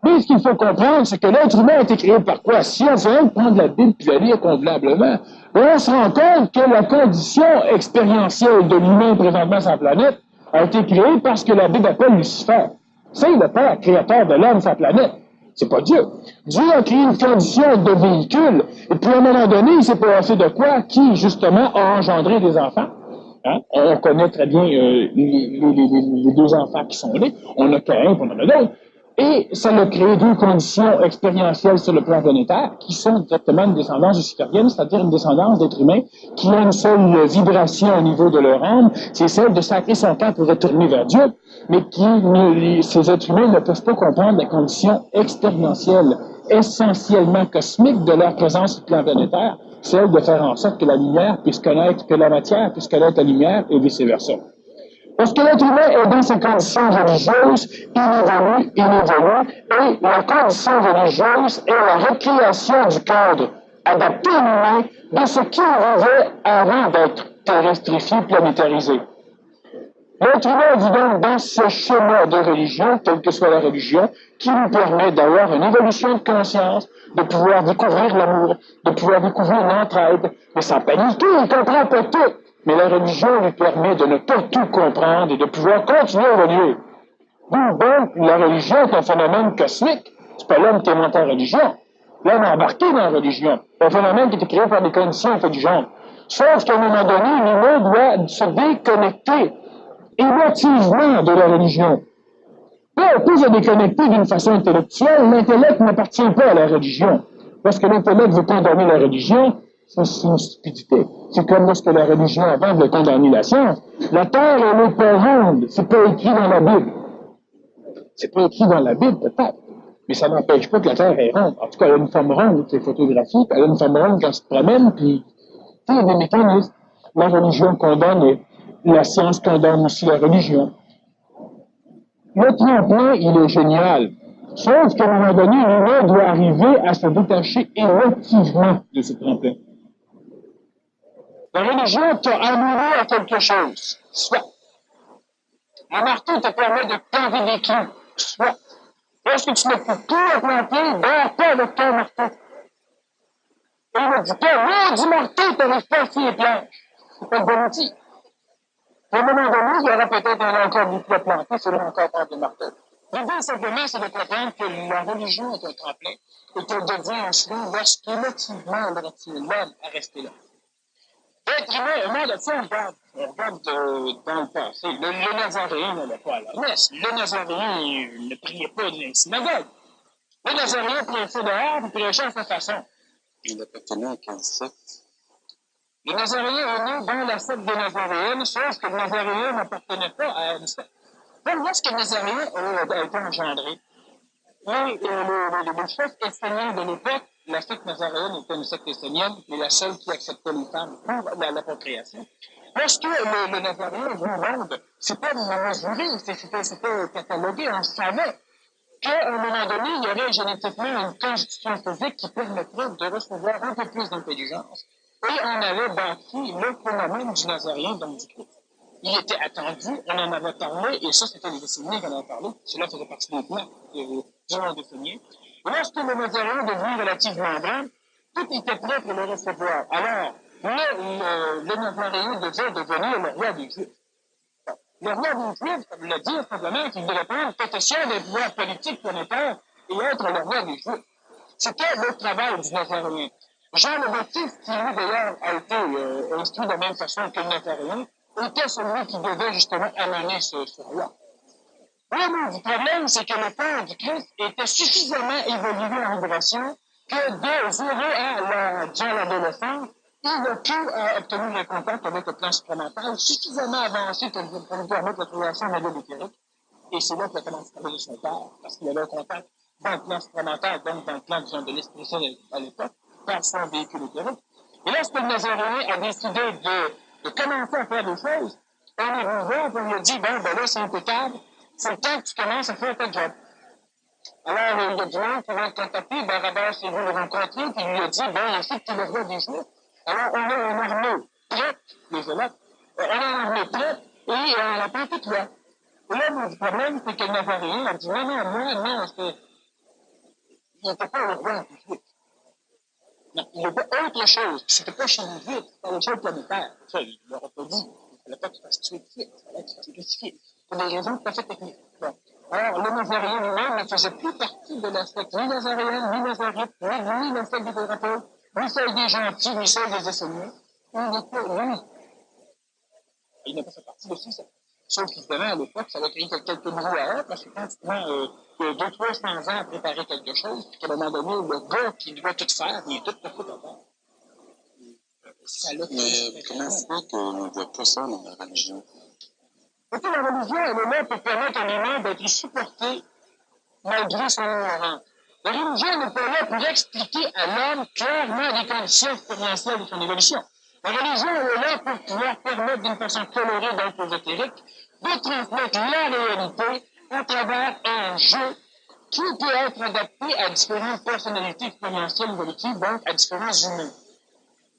Mais ce qu'il faut comprendre, c'est que l'être humain a été créé par quoi? Si on vient de prendre la Bible et la lire convenablement, on se rend compte que la condition expérientielle de l'humain présentement sur la planète a été créée parce que la Bible appelle Lucifer. C'est le Père créateur de l'homme sur la planète. C'est pas Dieu. Dieu a créé une condition de véhicule, et puis à un moment donné, il s'est passé de quoi? Qui, justement, a engendré des enfants. Hein? On connaît très bien les deux enfants qui sont nés. On a Caïn, puis on en a d'autres. Et ça a créé deux conditions expérientielles sur le plan planétaire qui sont directement une descendance luciférienne, c'est-à-dire une descendance d'êtres humains qui ont une seule vibration au niveau de leur âme, c'est celle de sacrer son camp pour retourner vers Dieu, mais ces êtres humains ne peuvent pas comprendre la condition expérientielle essentiellement cosmique de leur présence sur le plan planétaire, celle de faire en sorte que la lumière puisse connaître, que la matière puisse connaître la lumière et vice-versa. Parce que l'être humain est dans ses conditions religieuses, il évolue, et la condition religieuse est la récréation du cadre adapté à l'humain de ce qu'il vivait avant d'être terrestrifié, planétarisé. L'être humain vit donc dans ce schéma de religion, quelle que soit la religion, qui nous permet d'avoir une évolution de conscience, de pouvoir découvrir l'amour, de pouvoir découvrir l'entraide, mais sans paniquer, il ne comprend pas tout. Mais la religion lui permet de ne pas tout comprendre et de pouvoir continuer à évoluer. Donc, la religion est un phénomène cosmique. C'est pas l'homme qui est monté en religion. L'homme est embarqué dans la religion. C'est un phénomène qui est créé par des conditions intelligentes. Sauf qu'à un moment donné, l'humain doit se déconnecter émotivement de la religion. Là, on peut se déconnecter d'une façon intellectuelle. L'intellect n'appartient pas à la religion. Lorsque l'intellect veut condamner la religion, c'est une stupidité. C'est comme lorsque la religion avant veut condamner la science. La Terre, elle n'est pas ronde. C'est pas écrit dans la Bible. C'est pas écrit dans la Bible, peut-être. Mais ça n'empêche pas que la Terre est ronde. En tout cas, elle a une forme ronde, c'est photographique. Elle a une forme ronde quand elle se promène, puis il y a des mécanismes. La religion condamne et la science condamne aussi la religion. Le tremplin, il est génial. Sauf qu'à un moment donné, l'humain doit arriver à se détacher émotivement de ce tremplin. La religion t'a amoureux à quelque chose, soit. Le marteau te permet de planter des clous, soit. Lorsque tu ne peux plus à planter, dors pas avec ton marteau. Et il me dit pas, non, du marteau, t'arrives pas à faire les planches. C'est pas le bon outil. À un moment donné, il y aura peut-être encore des clous à planter, il faudra encore prendre des marteaux. L'idée, simplement, c'est de comprendre que la religion est un tremplin et qu'elle devient un chemin lorsqu'émotivement, on retient l'homme à rester là. L'être humain, au monde de ça, on regarde dans le passé. Le Nazaréen n'allait pas à la messe. Le Nazaréen ne priait pas dans une synagogue. Le Nazaréen prêchait dehors et prêchait à sa façon. Il appartenait à quel secte? Le Nazaréen est né dans la secte des Nazaréennes, sauf que le Nazaréen n'appartenait pas à une secte. Même lorsque le Nazaréen a été engendré, les chefs esséniens de l'époque, la secte nazaréenne était une secte essénienne, mais la seule qui acceptait les femmes pour la procréation. Lorsque le Nazaréen est venu au monde, c'était mesuré, c'était catalogué, on savait qu'à un moment donné, il y aurait génétiquement une constitution physique qui permettrait de recevoir un peu plus d'intelligence. Et on avait bâti le phénomène du Nazaréen, donc du Christ. Il était attendu, on en avait parlé, et ça, c'était les décennies qu'on en avait parlé. Cela faisait partie des plans du monde décennies. Lorsque le Nazaréen est devenu relativement grand, tout était prêt pour le recevoir. Alors, le Nazaréen devait devenir le roi des Juifs. Le roi des Juifs, ça veut dire simplement qu'il devait prendre possession des pouvoirs politiques planétaires et être le roi des Juifs. C'était le travail du Nazaréen. Jean le Baptiste, qui lui d'ailleurs a été instruit de la même façon que le Nazaréen, était celui qui devait justement amener ce roi. Le problème, c'est que le père du Christ était suffisamment évolué en migration que de 0 à l'adolescence, il a pu obtenir un contact avec le plan supramental suffisamment avancé pour lui permettre la création d'un modèle éthérique. Et c'est là qu'il a commencé à travailler son père, parce qu'il avait un contact dans le plan supramental, donc dans le plan, disons, de l'Esprit Saint à l'époque, par son véhicule éthérique. Et lorsque le Nazaréen a décidé de commencer à faire des choses, on est arrivé, on lui a dit, ben là, c'est impeccable, c'est le temps que tu commences à faire ta job. Alors, il y a du monde qui va le contacter, Barabas s'est venu le rencontrer, puis il lui a dit, il faut que tu le roi des Juifs. Alors, on a une armée prête, les élèves, on a une armée prête, et on la prend toute là. Et là, le problème, c'est que le Nazaréen a dit, non, il n'était pas le roi des Juifs. Non, il était autre chose. C'était pas chez les Juifs, c'était une chose planétaire. Ça, il ne l'aurait pas dit. Il ne fallait pas qu'il fasse tuer de suite, il fallait qu'il fasse crucifier. Pour des raisons tout à fait techniques. Bon. Alors, le Nazaréen lui-même ne faisait plus partie de la secte ni nazaréenne, ni nazarite, ni la secte des thérapeutes, ni celle des gentils, ni celle des Esséniens. Il était lui. Il n'a pas fait partie de ça. Sauf qu'évidemment, à l'époque, ça va créer quelques brouhaha, parce que quand tu prends 200-300 ans à préparer quelque chose, puis qu'à un moment donné, le gars qui doit tout faire, il est tout à fait d'accord. Mais comment ça fait qu'on ne voit pas ça dans la religion? Écoutez, la religion, elle est là pour permettre à l'humain d'être supporté malgré son ignorance. La religion n'est pas là pour expliquer à l'homme clairement les conditions expérientielles de son évolution. La religion est là pour pouvoir permettre d'une façon colorée, donc ésotérique, de transmettre la réalité à travers un jeu qui peut être adapté à différentes personnalités expérientielles évolutives, donc à différents humains.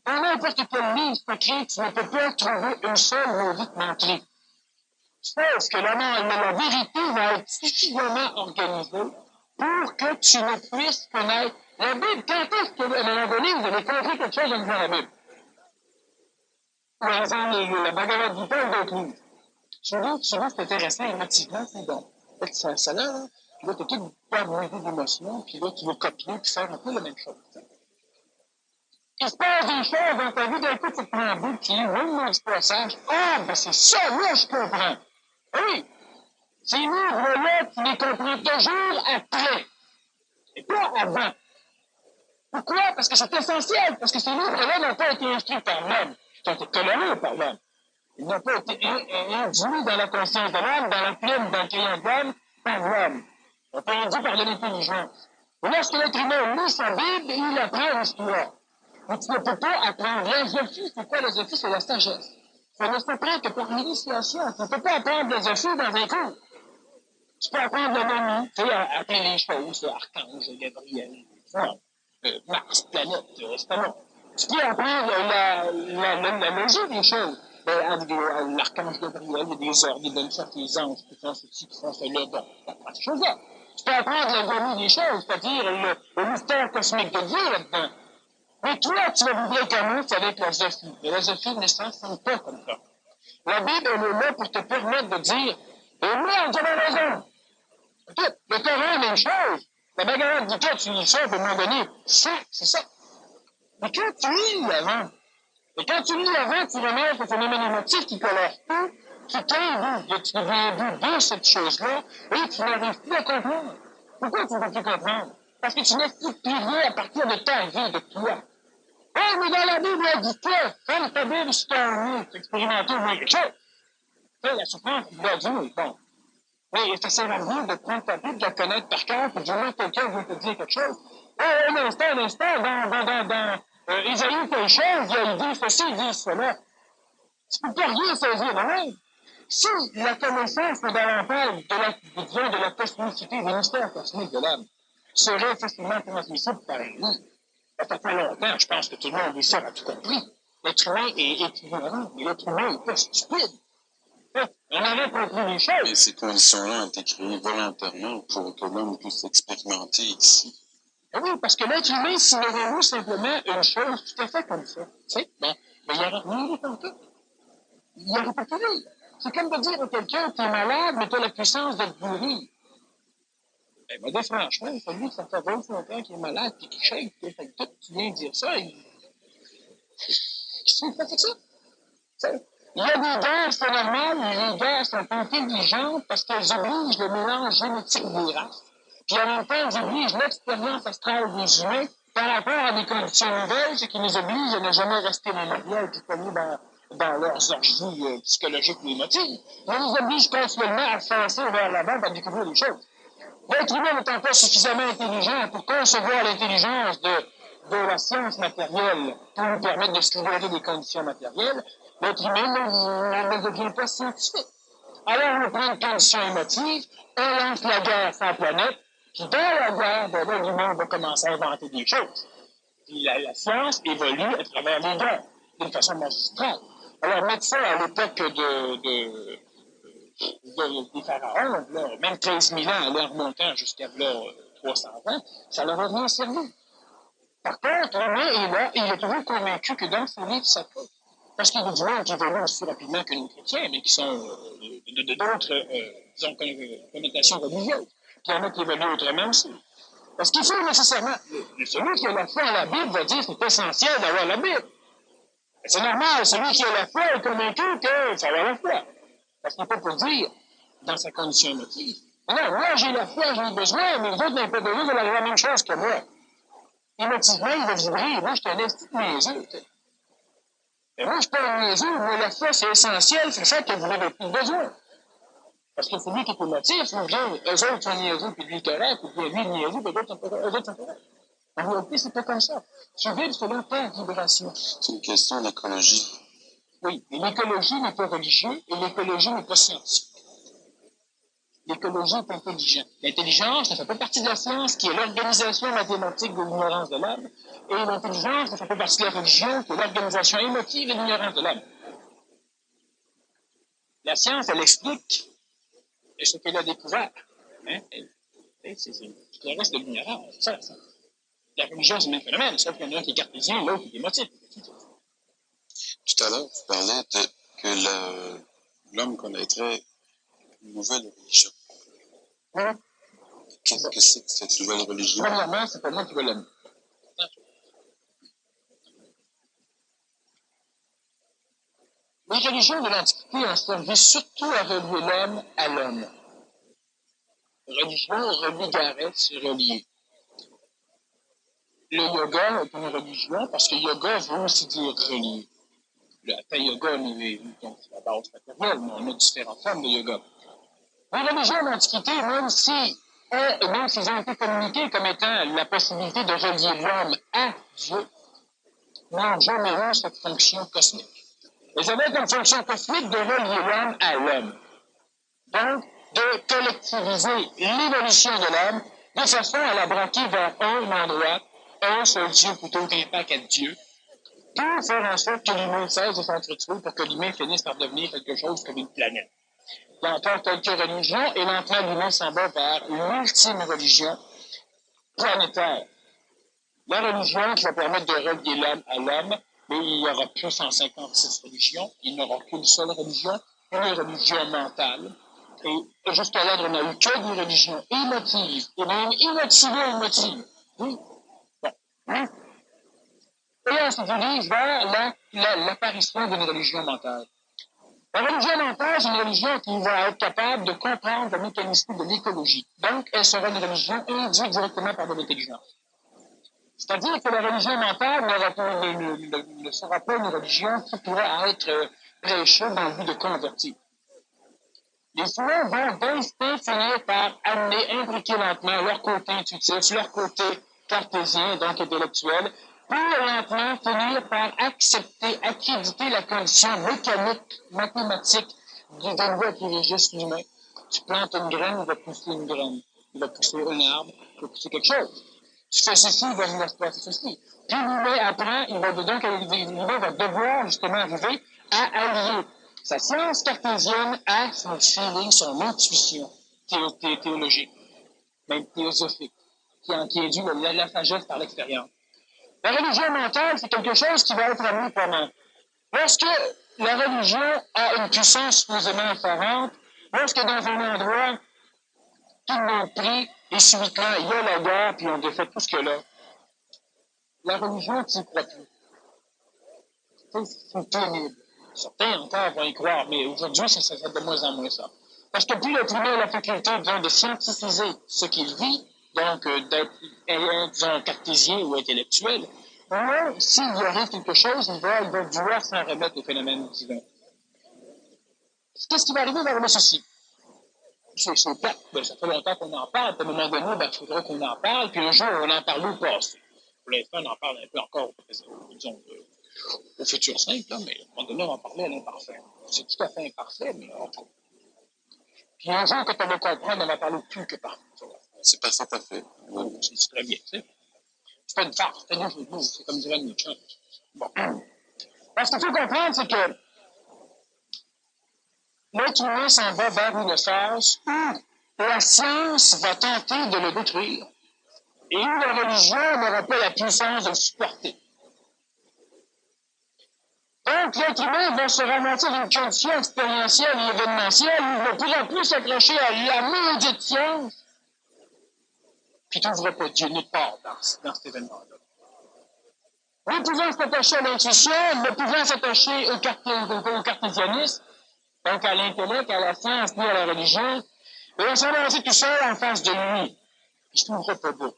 Dans n'importe quel livre sacré, tu ne peux pas trouver une seule maudite menterie. Sauf que la vérité va être suffisamment organisée pour que tu ne puisses connaître la Bible. Quand est-ce que, à un moment donné, vous avez compris quelque chose en lisant la Bible? Par exemple, la Bhagavad Gita ou d'autres livres. Souvent, c'est intéressant émotivement, c'est bon. Ça là, tu vas te tout faire une idée d'émotion, puis là, tu vas copier, puis faire un peu la même chose. Il se passe des choses dans ta vie, d'un coup, tu te prends un bout, puis même dans ce passage, c'est ça, là, je comprends. Oui, ces livres-là, tu les comprends toujours après, et pas avant. Pourquoi? Parce que c'est essentiel, parce que ces livres-là n'ont pas été instruits par l'homme, ils ont été colorés par l'homme. Ils n'ont pas été induits dans la conscience de l'homme, dans la plume, dans le crayon de l'homme, par l'homme. Ils ont été induits par de l'intelligence. Et lorsque l'être humain lit sa Bible, il apprend l'histoire. Mais tu ne peux pas apprendre l'azophie. C'est quoi l'azophie? C'est la sagesse. Ça ne s'apprend que par l'initiation. Tu ne peux pas apprendre l'azophie dans un cours. Tu peux apprendre le nom, tu sais, appeler les choses, Archange, Gabriel, Mars, planète, c'est pas bon. Tu peux apprendre la logique des choses. L'archange Gabriel, il y a des ordres, il donne ça à tes anges, qui font ceci, qui font cela, bon, tu apprends ces choses-là. Tu peux apprendre l'agonie des choses, c'est-à-dire le mystère cosmique de Dieu là-dedans. Mais toi, tu vas vivre comment? C'est avec la Zophie. Et la Zophie ne s'enseigne pas comme ça. La Bible, elle est là pour te permettre de dire, et moi, tu as raison. Écoute, le Coran, même chose. La bagarre dit, toi, tu lis ça, à un moment donné, ça, c'est ça. Mais quand tu lis avant, et quand tu lis avant, tu remarques le phénomène émotif qui colore tout, qui t'invite, tu deviens vu de cette chose-là, et tu n'arrives plus à comprendre. Pourquoi tu ne peux plus comprendre? Parce que tu n'expliques plus rien à partir de ta vie, de toi. Ah, mais dans la Bible, elle dit quoi? Ferme ta Bible sur ton nez, tu expérimentes au moins quelque chose. Tu sais, la souffrance du doit dire, bon. Mais ça sert à rien de prendre ta Bible, de la connaître par cœur, puis de dire, quelqu'un veut te dire quelque chose. Un instant, dans Isaïe, telle chose, il dit ceci, il dit cela. Tu peux pas rien saisir de même. Si la connaissance fondamentale de la cosmicité, des mystères cosmiques de l'âme, serait facilement transmissible par un livre, ça fait longtemps, je pense que tout le monde ici a tout compris. L'être humain est ignorant, mais l'être humain n'est pas stupide. On avait compris les choses. Et ces conditions-là ont été créées volontairement pour que l'homme puisse expérimenter ici. Oui, parce que l'être humain, s'il aurait eu simplement une chose tout à fait comme ça, tu sais, ben, il n'y aurait rien eu comme ça. Il n'y aurait pas de vie. C'est comme de dire à quelqu'un, tu es malade, mais tu as la puissance de te guérir. Ben, moi, franchement, celui ça fait 25 ans qu'il est malade, puis qu'il shake, puis fait que tout, tu viens dire ça, qu'est-ce que tu fais avec ça? T'sais, il y a des guerres, c'est normal, les guerres sont intelligentes parce qu'elles obligent le mélange génétique des races. Puis en même temps, elles obligent l'expérience astrale des humains par rapport à des conditions nouvelles, ce qui les oblige à ne jamais rester mémoriels puis connus dans leurs orgies psychologiques ou émotives. Mais ils obligent continuellement à foncer vers l'avant pour découvrir des choses. L'être humain n'étant pas suffisamment intelligent pour concevoir l'intelligence de la science matérielle pour lui permettre de se libérer des conditions matérielles, l'être humain ne devient pas scientifique. Alors, on prend une condition émotive, on lance la guerre sur la planète, puis dans la guerre, ben, l'humain va commencer à inventer des choses. Puis la science évolue à travers les guerres, d'une façon magistrale. Alors, mettre ça à l'époque des pharaons, là, même 13 000 ans, en leur remontant jusqu'à 300 ans, ça leur a rien servi. Par contre, l'humain est là et il est toujours convaincu que dans son livre, ça peut. Parce qu'il y a des gens qui évoluent aussi rapidement que nous chrétiens, mais qui sont d'autres, disons, connotations religieuses. Puis il y en a qui évoluent autrement aussi. Parce qu'il faut nécessairement, celui qui a la foi en la Bible va dire que c'est essentiel d'avoir la Bible. C'est normal, celui qui a la foi est convaincu que ça va la foi. Parce qu'il n'est pas pour dire, dans sa condition émotive, non, moi j'ai la foi, j'ai besoin, mais les autres n'ont pas besoin de la même chose que moi. Émotivement, il va vibrer. Moi, je suis un instinct de niaiseux. Mais moi, je suis pas un niaiseux, mais la foi, c'est essentiel, c'est ça que vous n'avez plus besoin. Parce que c'est lui qui est émotif, ou bien eux autres sont niaiseux, puis lui est correct, ou bien lui est niaiseux, puis eux autres sont corrects. En réalité, c'est pas comme ça. Tu vives selon ta vibration. C'est une question d'écologie. Oui, mais l'écologie n'est pas religieuse et l'écologie n'est pas scientifique. L'écologie est intelligente. L'intelligence ne fait pas partie de la science, qui est l'organisation mathématique de l'ignorance de l'homme, et l'intelligence ne fait pas partie de la religion, qui est l'organisation émotive de l'ignorance de l'homme. La science, elle explique ce qu'elle a découvert. Hein? C'est le reste de l'ignorance. C'est ça, la science. La religion, c'est le même phénomène, sauf qu'il y en a un qui est cartésien, l'autre qui est émotif. Tout à l'heure, tu parlais que l'homme connaîtrait une nouvelle religion. Hein? Qu'est-ce que c'est que cette nouvelle religion? Premièrement, c'est pas moi qui vais l'amener. Les religions de l'Antiquité ont servi surtout à relier l'homme à l'homme. Religion relie Gareth, c'est relié. le yoga est une religion parce que yoga veut aussi dire relier. Après, yoga, c'est la base matérielle, mais on a différentes formes de yoga. Les religions de l'Antiquité, même s'ils ont été communiqués comme étant la possibilité de relier l'homme à Dieu, n'ont jamais eu cette fonction cosmique. Ils avaient comme fonction cosmique de relier l'homme à l'homme. Donc, de collectiviser l'évolution de l'homme de façon à la braquer vers un endroit, un seul Dieu plutôt qu'un paquet de dieux, pour faire en sorte que l'humain cesse de s'entretuer pour que l'humain finisse par devenir quelque chose comme une planète. Il y a encore quelques religions et lentement l'humain s'en va vers l'ultime religion planétaire. La religion qui va permettre de relier l'homme à l'homme, mais il y aura plus 156 religions, il n'y aura qu'une seule religion, une religion mentale. Et jusqu'à là, on n'a eu que des religions émotives, et même inmotivées émotives. Oui. Bon. Hein? Et on se dirige vers l'apparition d'une religion mentale. La religion mentale, c'est une religion qui va être capable de comprendre le mécanisme de l'écologie. Donc, elle sera une religion induite directement par de l'intelligence. C'est-à-dire que la religion mentale ne sera pas une religion qui pourra être prêchée dans le but de convertir. Les humains vont d'instinct finir par imbriquer lentement leur côté intuitif, leur côté cartésien, donc intellectuel, pour lentement finir par accréditer la condition mécanique, mathématique d'une loi qui régisse l'humain. Tu plantes une graine, il va pousser une graine. Il va pousser un arbre, il va pousser quelque chose. Tu fais ceci, il va venir se passer ceci. Puis l'humain apprend, l'humain va devoir justement arriver à allier sa science cartésienne à son feeling, son intuition théologique, même théosophique, qui induit la sagesse par l'expérience. La religion mentale, c'est quelque chose qui va être amené comment? Lorsque la religion a une puissance supposément apparente, lorsque dans un endroit, tout le monde prie, et subitement, il y a la guerre, puis on défait tout ce qu'il y a là, la religion, tu n'y crois plus. C'est pénible. Certains encore vont y croire, mais aujourd'hui, ça fait de moins en moins ça. Parce que plus l'être humain a la faculté, disons, de scientifiser ce qu'il vit, donc d'être, disons, cartésien ou intellectuel, alors, s'il y aurait quelque chose, il va vouloir s'en remettre au phénomène divin. Qu'est-ce qui va arriver vers ceci? C'est plate. Ben, ça fait longtemps qu'on en parle, puis à un moment donné, il faudra qu'on en parle, puis un jour, on en parle au passé. Pour l'instant, on en parle un peu encore disons, au futur simple, là, mais à un moment donné, on en parlait à l'imparfait. C'est tout à fait imparfait, mais encore. Puis un jour, quand on va comprendre, on va parler plus que parfait. C'est pas ça, fait. C'est très bien, tu sais. C'est pas une farce, c'est un jeu de mots, c'est comme dirait Nietzsche. Bon. Parce qu'il faut comprendre, c'est que l'être humain s'en va vers une phase où la science va tenter de le détruire et où la religion n'aura pas la puissance de le supporter. Donc, l'être humain va se ramasser dans une condition expérientielle et événementielle où il va de plus en plus s'accrocher à la maudite science, puis tu n'ouvres pas Dieu nulle part dans cet événement-là. Ne pouvant s'attacher à l'intuition, ne pouvant s'attacher au cartésianisme, donc à l'intellect, à la science, ni à la religion, il va se ramasser tout seul en face de lui. Il ne se trouvera pas beau.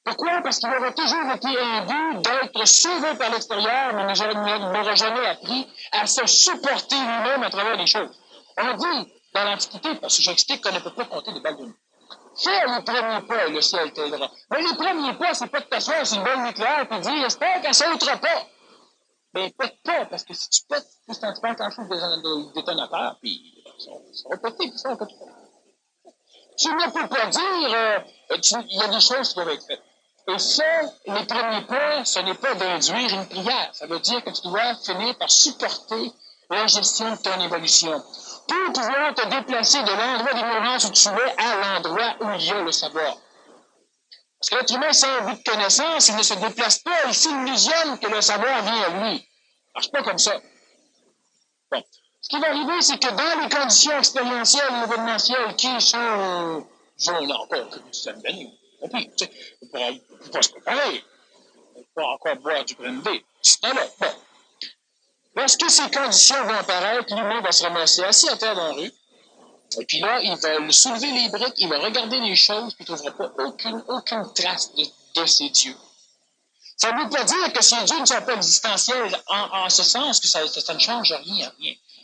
Pourquoi? Parce qu'il aura toujours été imbu d'être sauvé par l'extérieur, mais n'aura jamais appris à se supporter lui-même à travers les choses. On dit dans l'Antiquité, parce que j'explique qu'on ne peut pas compter des balles de nuit. Fais les premiers pas et le ciel t'aidera. Mais les premiers pas, c'est pas de t'asseoir sur une balle nucléaire et dire j'espère qu'elle sautera pas. Mais pète pas, parce que si tu pètes, c'est un petit peu quand chose des détonateurs, puis ça va péter, puis ça va péter. Tu ne peux pas dire, il y a des choses qui doivent être faites. Et ça, les premiers pas, ce n'est pas d'induire une prière. Ça veut dire que tu dois finir par supporter la gestion de ton évolution. Pour pouvoir te déplacer de l'endroit d'ignorance où tu es à l'endroit où il y a le savoir. Parce que l'être humain, sans but de connaissance, il ne se déplace pas, il s'illusionne que le savoir vient à lui. Ça marche pas comme ça. Bon. Ce qui va arriver, c'est que dans les conditions expérientielles et événementielles qui sont, disons, là encore, que vous avez donné, on peut pas se préparer. On peut encore boire du brandy. C'est là. Bon. Lorsque ces conditions vont apparaître, l'humain va se ramasser assis à terre dans la rue. Et puis là, il va soulever les briques, il va regarder les choses, puis il ne trouvera pas aucune trace de de ces dieux. Ça ne veut pas dire que ces dieux ne sont pas existentiels en ce sens que ça ne change rien.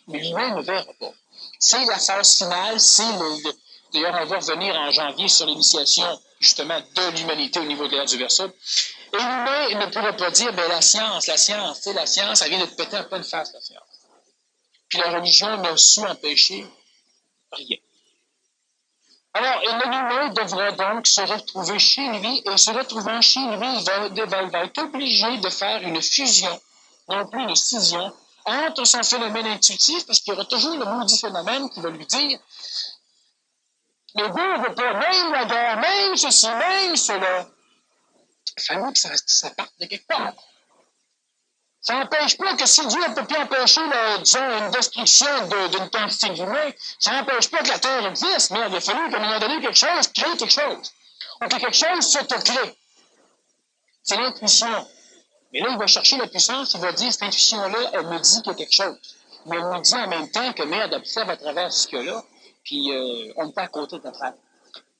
Mais l'humain ne verra pas. C'est la phase finale, d'ailleurs, on va revenir en janvier sur l'initiation, justement, de l'humanité au niveau de l'ère du Verseau. Et l'humain ne pourra pas dire, ben la science, elle vient de te péter un peu de face, la science. Puis la religion n'a su empêcher rien. Alors, l'humain devra donc se retrouver chez lui, et se retrouvant chez lui, il va être obligé de faire une fusion, non plus une scission, entre son phénomène intuitif, parce qu'il y aura toujours le maudit phénomène qui va lui dire « Mais Dieu ne veut pas, même la guerre, même ceci, même cela. » Il fallait que ça parte de quelque part. Ça n'empêche pas que si Dieu ne peut plus empêcher, disons, une destruction d'une quantité d'humains, ça n'empêche pas que la Terre existe, mais il a fallu qu'à un moment donné, quelque chose crée quelque chose. Ou que quelque chose s'auto-crée. C'est l'intuition. Mais là, il va chercher la puissance, il va dire, cette intuition-là, elle me dit qu'il y a quelque chose. Mais elle me dit en même temps que merde observe à travers ce qu'il y a là, puis on n'est pas à côté de la trappe.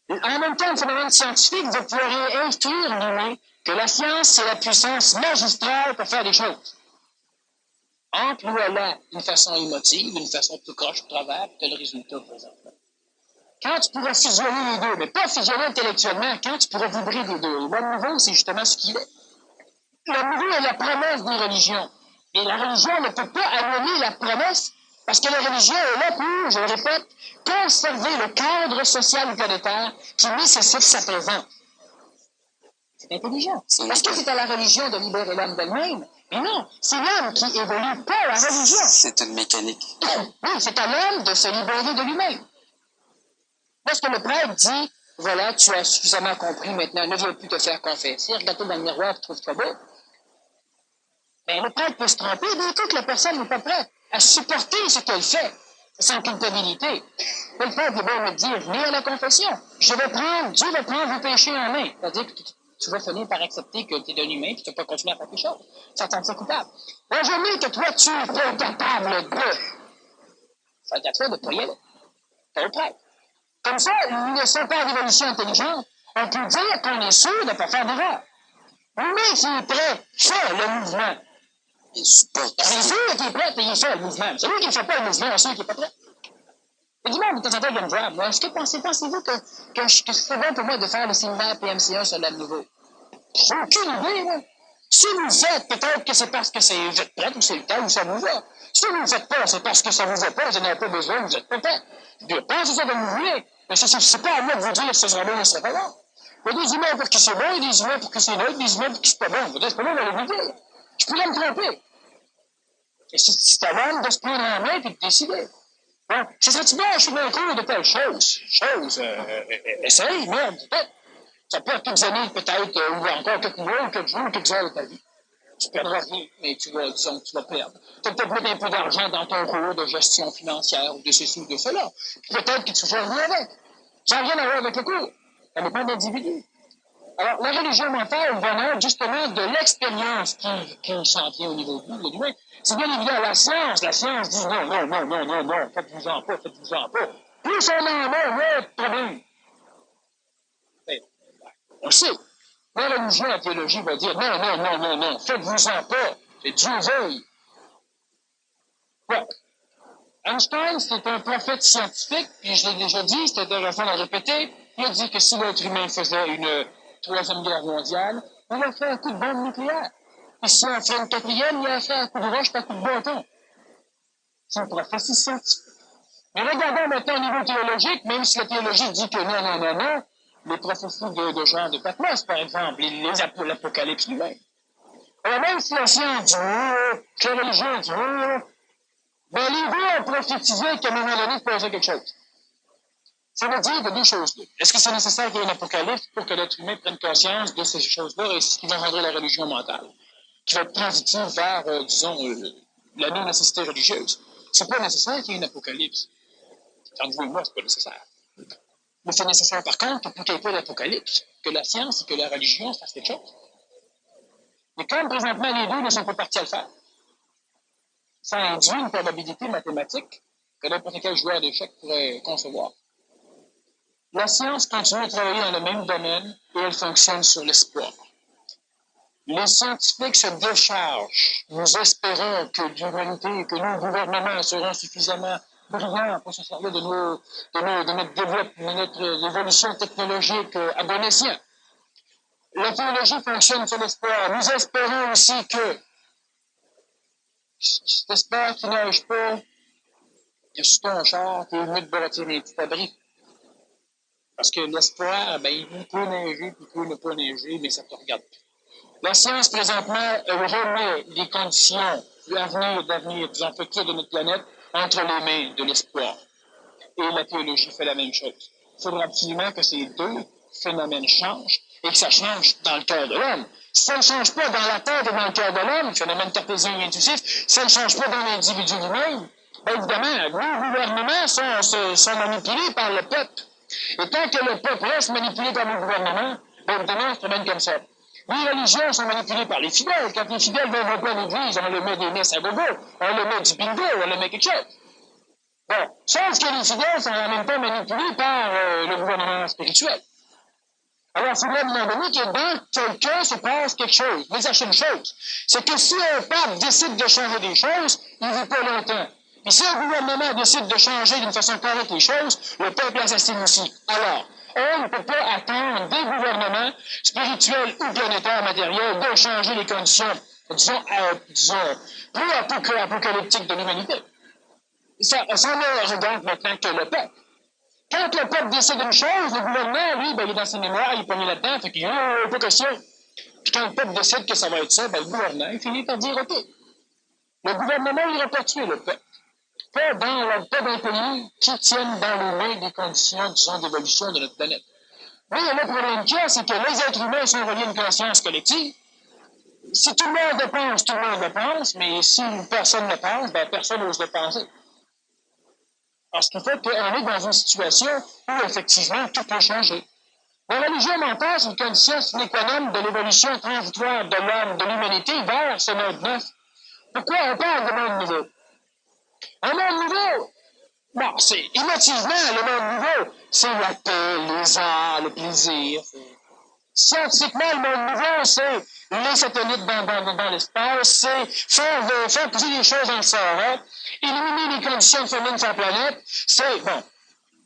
En même temps, le phénomène scientifique va pouvoir instruire l'humain que la science, c'est la puissance magistrale pour faire des choses. Emploie-la d'une façon émotive, d'une façon plus croche au travers, tu as le résultat présentement. Quand tu pourras fusionner les deux, mais pas fusionner intellectuellement, quand tu pourras vibrer les deux. Le nouveau, c'est justement ce qu'il est. Le nouveau est la promesse des religions. Et la religion ne peut pas annuler la promesse parce que la religion est là pour, je le répète, conserver le cadre social et planétaire qui nécessite sa présence. C'est intelligent. Est-ce que c'est à la religion de libérer l'homme d'elle-même? Mais non, c'est l'homme qui évolue, pas la religion. C'est une mécanique. Oui, c'est à l'homme de se libérer de lui-même. Lorsque le prêtre dit, voilà, tu as suffisamment compris maintenant, ne viens plus te faire confesser, regarde-toi dans le miroir, trouve-toi beau. Mais le prêtre peut se tromper, d'un coup que la personne n'est pas prête à supporter ce qu'elle fait, sans culpabilité. Le prêtre est bien me dire, venez à la confession, Dieu va prendre vos péchés en main. C'est-à-dire que tu vas finir par accepter que tu es un humain et que tu ne peux pas continuer à faire quelque chose. Ça te sent coupable. La journée que toi, tu es pas capable de, ça va être à toi de pas y aller. C'est le prêtre. Comme ça, ne sont pas d'évolution intelligente. On peut dire qu'on est sûr de ne pas faire d'erreur. Mais qui est prêt, fait le mouvement. Il supporte. C'est sûr qu'il est prêt, et il fait le mouvement. C'est lui qui ne fait pas le mouvement, c'est lui qui n'est pas prêt. Et du monde, de temps en temps, il va me voir, moi, est-ce que pensez-vous que c'est bon pour moi de faire le séminaire PMC1 sur l'âme nouveau? J'ai aucune idée, moi. Si vous le faites, peut-être que c'est parce que vous êtes prêt, ou c'est le temps, ou ça vous va. Si vous ne le faites pas, c'est parce que ça ne vous va pas, vous n'en avez pas besoin, vous êtes pas prêt. Je pense que ça de vous voulez. Mais c'est pas à moi de vous dire si ce sera bon ou ce sera pas bon. Il y a des humains pour qui c'est bon, il y a des humains pour qui c'est neutre, des humains pour qui c'est pas bon. Vous dites, c'est pas bon, vous allez vous dire. Je pourrais me tromper. Et c'est à l'homme de se prendre en main et de décider. Bon, ça serait-tu bon, je suis dans le cours de telle chose? Essaye, merde, peut-être. Ça peut être quelques années, peut-être, ou encore quelques mois, ou quelques jours, ou quelques heures de ta vie. Tu perdras rien, mais disons que tu vas perdre. Tu vas peut-être mettre un peu d'argent dans ton cours de gestion financière, ou de ceci ou de cela. Peut-être que tu feras rien avec. Ça n'a rien à voir avec le cours. Ça dépend de l'individu. Alors, la religion mentale venant justement de l'expérience qui s'en vient au niveau de l'humain. C'est bien évident, la science dit non, faites-vous-en pas. Plus on en a, moins de problème. On sait. La religion, la théologie va dire non, faites-vous-en pas. C'est Dieu veuille. Ouais. Einstein, c'est un prophète scientifique, puis je l'ai déjà dit, c'est intéressant de le répéter. Il a dit que si l'être humain faisait une troisième guerre mondiale, on a fait un coup de bombe nucléaire. Et si on fait une quatrième, il a fait un coup de roche, pas un coup de bâton. C'est un prophétie scientifique. Mais regardons maintenant au niveau théologique, même si la théologie dit que non, les prophéties de Jean de Patmos, par exemple, l'Apocalypse lui-même. Alors même si la science dit que la religion dit ben, les deux ont prophétisé qu'à un moment donné, il se passait quelque chose. Ça veut dire de deux choses-là. Est-ce que c'est nécessaire qu'il y ait un apocalypse pour que l'être humain prenne conscience de ces choses-là et c'est ce qui va rendre la religion mentale, qui va être transitive vers, la non-nécessité religieuse? C'est pas nécessaire qu'il y ait un apocalypse. Entre vous et moi, c'est pas nécessaire. Mais c'est nécessaire, par contre, pour qu'il n'y ait pas d'apocalypse, que la science et que la religion fassent quelque chose. Mais comme présentement les deux ne sont pas partis à le faire, ça induit une probabilité mathématique que n'importe quel joueur d'échecs pourrait concevoir. La science continue à travailler dans le même domaine et elle fonctionne sur l'espoir. Les scientifiques se déchargent. Nous espérons que l'humanité, que nos gouvernements seront suffisamment brillants pour se servir de notre développement, de notre évolution technologique à bon escient. La théologie fonctionne sur l'espoir. Nous espérons aussi que cet espoir qui neige pas, il y a sur ton char, t'es venu de bâtir un petit abri. Parce que l'espoir, ben, il peut neiger, puis il peut ne pas neiger, mais ça te regarde pas. La science, présentement, remet les conditions d'avenir, disons, futur de notre planète entre les mains de l'espoir. Et la théologie fait la même chose. Il faudra absolument que ces deux phénomènes changent et que ça change dans le cœur de l'homme. Si ça ne change pas dans la tête et dans le cœur de l'homme, le phénomène cartésien et intuitif, si ça ne change pas dans l'individu lui-même, bien évidemment, nos gouvernements sont manipulés par le peuple. Et tant que le peuple reste manipulé par nos gouvernements, bien évidemment, c'est même comme ça. Les religions sont manipulées par les fidèles. Quand les fidèles ne vont pas à l'église, on leur met des messes à gogo, on leur met du bingo, on leur met quelque chose. Bon, sauf que les fidèles sont en même temps manipulés par le gouvernement spirituel. Alors, il faudrait demander que dans quelqu'un se passe quelque chose. Mais sachez une chose, c'est que si un pape décide de changer des choses, il ne vit pas longtemps. Et si un gouvernement décide de changer d'une façon correcte les choses, le peuple assassine aussi. Alors, on ne peut pas attendre des gouvernements spirituels ou planétaires matériels de changer les conditions, disons plus apocalyptiques de l'humanité. Ça ne regarde maintenant que le peuple. Quand le peuple décide une chose, le gouvernement, lui, ben, il est dans ses mémoires, il est pas mis là-dedans, fait qu'il dit, oh, pas question. Puis quand le peuple décide que ça va être ça, ben, le gouvernement, il finit par dire, OK. Le gouvernement, il ira pas tuer le peuple. Pas dans un pays qui tienne dans les mains des conditions, disons, d'évolution de notre planète. Mais le problème qu'il y a, c'est que les êtres humains sont reliés à une conscience collective. Si tout le monde le pense, tout le monde le pense, mais si personne ne le pense, ben, personne n'ose le penser. Parce qu'il fait qu'on est dans une situation où, effectivement, tout peut changer. La religion mentale, c'est une condition sine qua non de l'évolution transitoire de l'homme, de l'humanité vers ce monde neuf. Pourquoi on parle de monde nouveau? Un monde nouveau, bon, c'est émotivement le monde nouveau. C'est la paix, les arts, le plaisir. Scientifiquement, le monde nouveau, c'est les satellites dans l'espace, c'est faire pousser les choses dans le Sahara, éliminer les conditions de famine sur la planète. C'est, bon,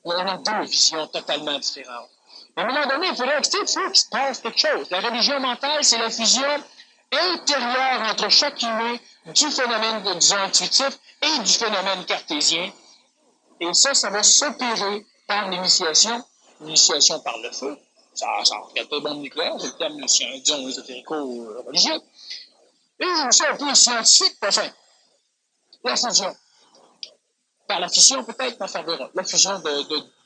on a deux visions totalement différentes. À un moment donné, il faudrait qu'il se passe quelque chose. La religion mentale, c'est la fusion intérieure entre chaque humain du phénomène, disons, intuitif et du phénomène cartésien. Et ça va s'opérer par l'initiation par le feu. Ça regarde pas de bombe nucléaire, c'est le terme, disons, ésotérico-religieux. Et aussi un peu scientifique, enfin, la fusion. Par la fusion, peut-être, on faire la fusion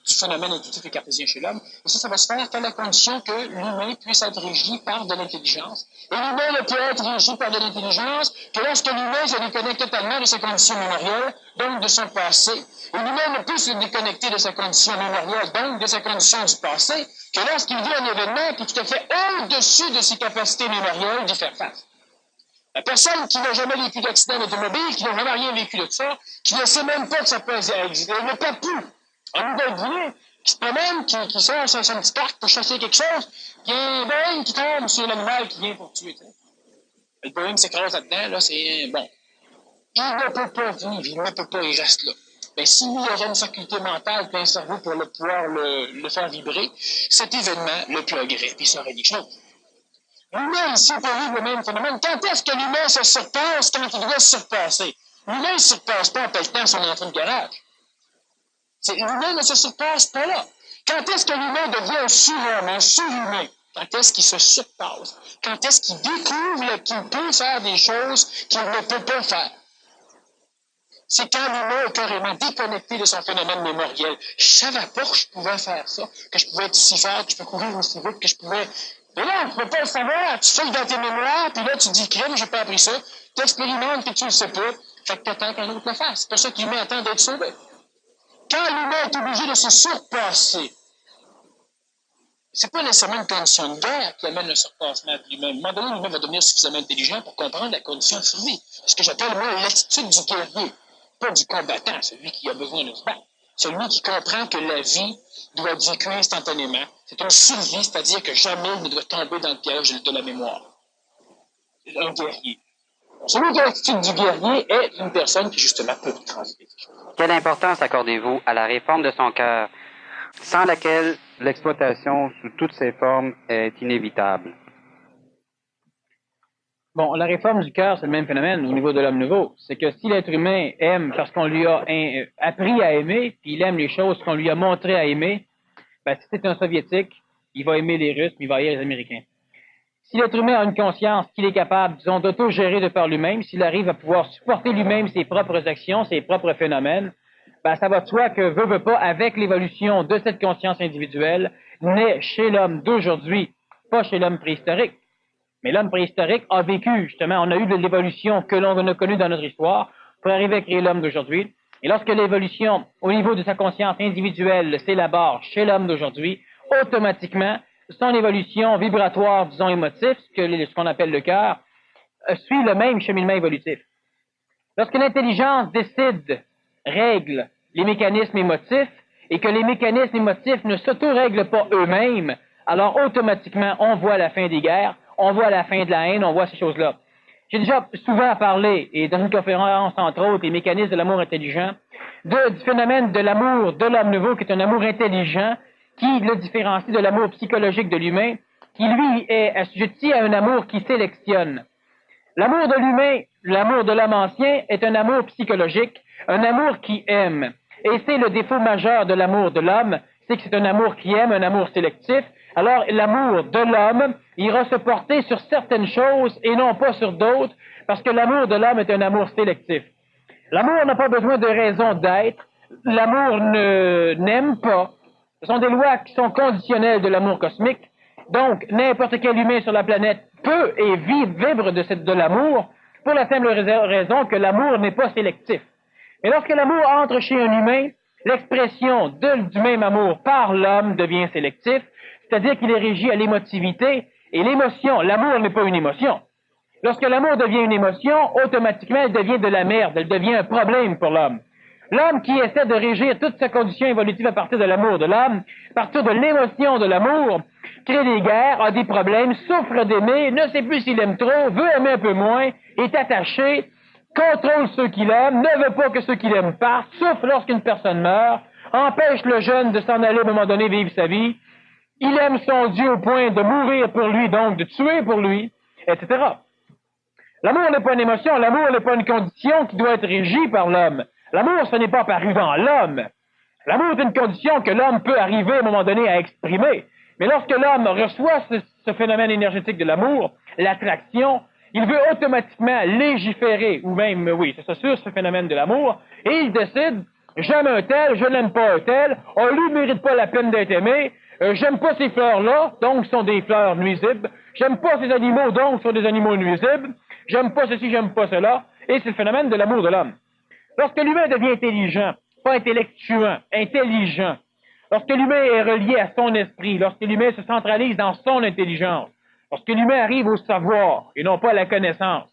du phénomène intuitif et cartésien chez l'homme. Et ça va se faire à la condition que l'humain puisse être régi par de l'intelligence. Et l'humain ne peut être régi par de l'intelligence que lorsque l'humain se déconnecte totalement de sa condition mémorielle, donc de son passé. Et l'humain ne peut se déconnecter de sa condition mémorielle, donc de sa condition du passé, que lorsqu'il vit un événement qui est tout à fait au-dessus de ses capacités mémorielles d'y faire face. La personne qui n'a jamais vécu d'accident d'automobile, qui n'a jamais rien vécu de ça, qui ne sait même pas que ça peut exister, le papou, en Nouvelle-Guinée, qui se promène, qui sort sur son petit parc pour chasser quelque chose, il y a un Boeing qui tombe sur l'animal qui vient pour tuer. T'sais. Le Boeing s'écrase là-dedans, là, c'est bon. Il ne peut pas vivre, il ne peut pas, il reste là. Mais s'il y aurait une faculté mentale et un cerveau pour pouvoir le faire vibrer, cet événement le pluguerait, puis il saurait des choses. L'humain ici peut vivre le même phénomène. Quand est-ce que l'humain se surpasse quand il doit se surpasser? L'humain ne se surpasse pas en pelletant son entrée de garage. L'humain ne se surpasse pas là. Quand est-ce que l'humain devient un surhomme, un surhumain? Quand est-ce qu'il se surpasse? Quand est-ce qu'il découvre qu'il peut faire des choses qu'il ne peut pas faire? C'est quand l'humain est carrément déconnecté de son phénomène mémoriel. Je savais pas que je pouvais faire ça, que je pouvais être aussi fort, que je peux courir aussi vite, que je pouvais... Mais là, tu ne peux pas le savoir. Tu fais dans tes mémoires, puis là, tu dis, crème, j'ai pas appris ça. Tu expérimentes, puis tu le sais pas. Fait que t'attends qu'un autre le fasse. C'est pour ça que l'humain attend d'être sauvé. Quand l'humain est obligé de se surpasser, c'est pas nécessairement une condition de guerre qui amène le surpassement de lui-même. À un moment donné, l'humain va devenir suffisamment intelligent pour comprendre la condition de survie. Ce que j'appelle, moi, l'attitude du guerrier. Pas du combattant, celui qui a besoin de se battre. Celui qui comprend que la vie doit être vécue instantanément. C'est une survie, c'est-à-dire que jamais il ne doit tomber dans le piège de la mémoire. un guerrier. Celui qui a l'attitude du guerrier est une personne qui, justement, peut transiter. Quelle importance accordez-vous à la réforme de son cœur, sans laquelle l'exploitation sous toutes ses formes est inévitable? Bon, la réforme du cœur, c'est le même phénomène au niveau de l'homme nouveau. C'est que si l'être humain aime parce qu'on lui a appris à aimer, puis il aime les choses qu'on lui a montré à aimer, ben, si c'est un Soviétique, il va aimer les Russes, mais il va haïr les Américains. Si l'être humain a une conscience qu'il est capable, disons, d'autogérer de par lui-même, s'il arrive à pouvoir supporter lui-même ses propres actions, ses propres phénomènes, ben, ça va de soi que, veut pas, avec l'évolution de cette conscience individuelle, naît chez l'homme d'aujourd'hui, pas chez l'homme préhistorique. Mais l'homme préhistorique a vécu, justement, on a eu de l'évolution que l'on a connue dans notre histoire pour arriver à créer l'homme d'aujourd'hui. Et lorsque l'évolution, au niveau de sa conscience individuelle, s'élabore chez l'homme d'aujourd'hui, automatiquement, son évolution vibratoire, disons, émotive, ce qu'on appelle le cœur, suit le même cheminement évolutif. Lorsque l'intelligence décide, règle les mécanismes émotifs, et que les mécanismes émotifs ne s'auto-règlent pas eux-mêmes, alors automatiquement, on voit la fin des guerres, on voit la fin de la haine, on voit ces choses-là. J'ai déjà souvent parlé, et dans une conférence, entre autres, les mécanismes de l'amour intelligent, du phénomène de l'amour de l'homme nouveau, qui est un amour intelligent, qui le différencie de l'amour psychologique de l'humain, qui lui est assujetti à un amour qui sélectionne. L'amour de l'humain, l'amour de l'homme ancien, est un amour psychologique, un amour qui aime. Et c'est le défaut majeur de l'amour de l'homme, c'est que c'est un amour qui aime, un amour sélectif. Alors, l'amour de l'homme ira se porter sur certaines choses et non pas sur d'autres, parce que l'amour de l'homme est un amour sélectif. L'amour n'a pas besoin de raison d'être. L'amour n'aime pas. Ce sont des lois qui sont conditionnelles de l'amour cosmique. Donc, n'importe quel humain sur la planète peut et vibre de l'amour pour la simple raison que l'amour n'est pas sélectif. Mais lorsque l'amour entre chez un humain, l'expression du même amour par l'homme devient sélectif, c'est-à-dire qu'il est régi à l'émotivité, et l'émotion, l'amour n'est pas une émotion. Lorsque l'amour devient une émotion, automatiquement, elle devient de la merde, elle devient un problème pour l'homme. L'homme qui essaie de régir toute sa condition évolutive à partir de l'amour de l'homme, à partir de l'émotion de l'amour, crée des guerres, a des problèmes, souffre d'aimer, ne sait plus s'il aime trop, veut aimer un peu moins, est attaché, contrôle ceux qu'il aime, ne veut pas que ceux qu'il aime partent, souffre lorsqu'une personne meurt, empêche le jeune de s'en aller à un moment donné vivre sa vie, il aime son Dieu au point de mourir pour lui, donc de tuer pour lui, etc. L'amour n'est pas une émotion, l'amour n'est pas une condition qui doit être régie par l'homme. L'amour, ce n'est pas apparu dans l'homme. L'amour est une condition que l'homme peut arriver à un moment donné à exprimer. Mais lorsque l'homme reçoit ce phénomène énergétique de l'amour, l'attraction, il veut automatiquement légiférer, ou même, oui, c'est ça, sur ce phénomène de l'amour, et il décide, j'aime un tel, je n'aime pas un tel, on lui mérite pas la peine d'être aimé, j'aime pas ces fleurs-là, donc ce sont des fleurs nuisibles, j'aime pas ces animaux, donc ce sont des animaux nuisibles, j'aime pas ceci, j'aime pas cela, et c'est le phénomène de l'amour de l'homme. Lorsque l'humain devient intelligent, pas intellectueux, intelligent, lorsque l'humain est relié à son esprit, lorsque l'humain se centralise dans son intelligence, lorsque l'humain arrive au savoir et non pas à la connaissance,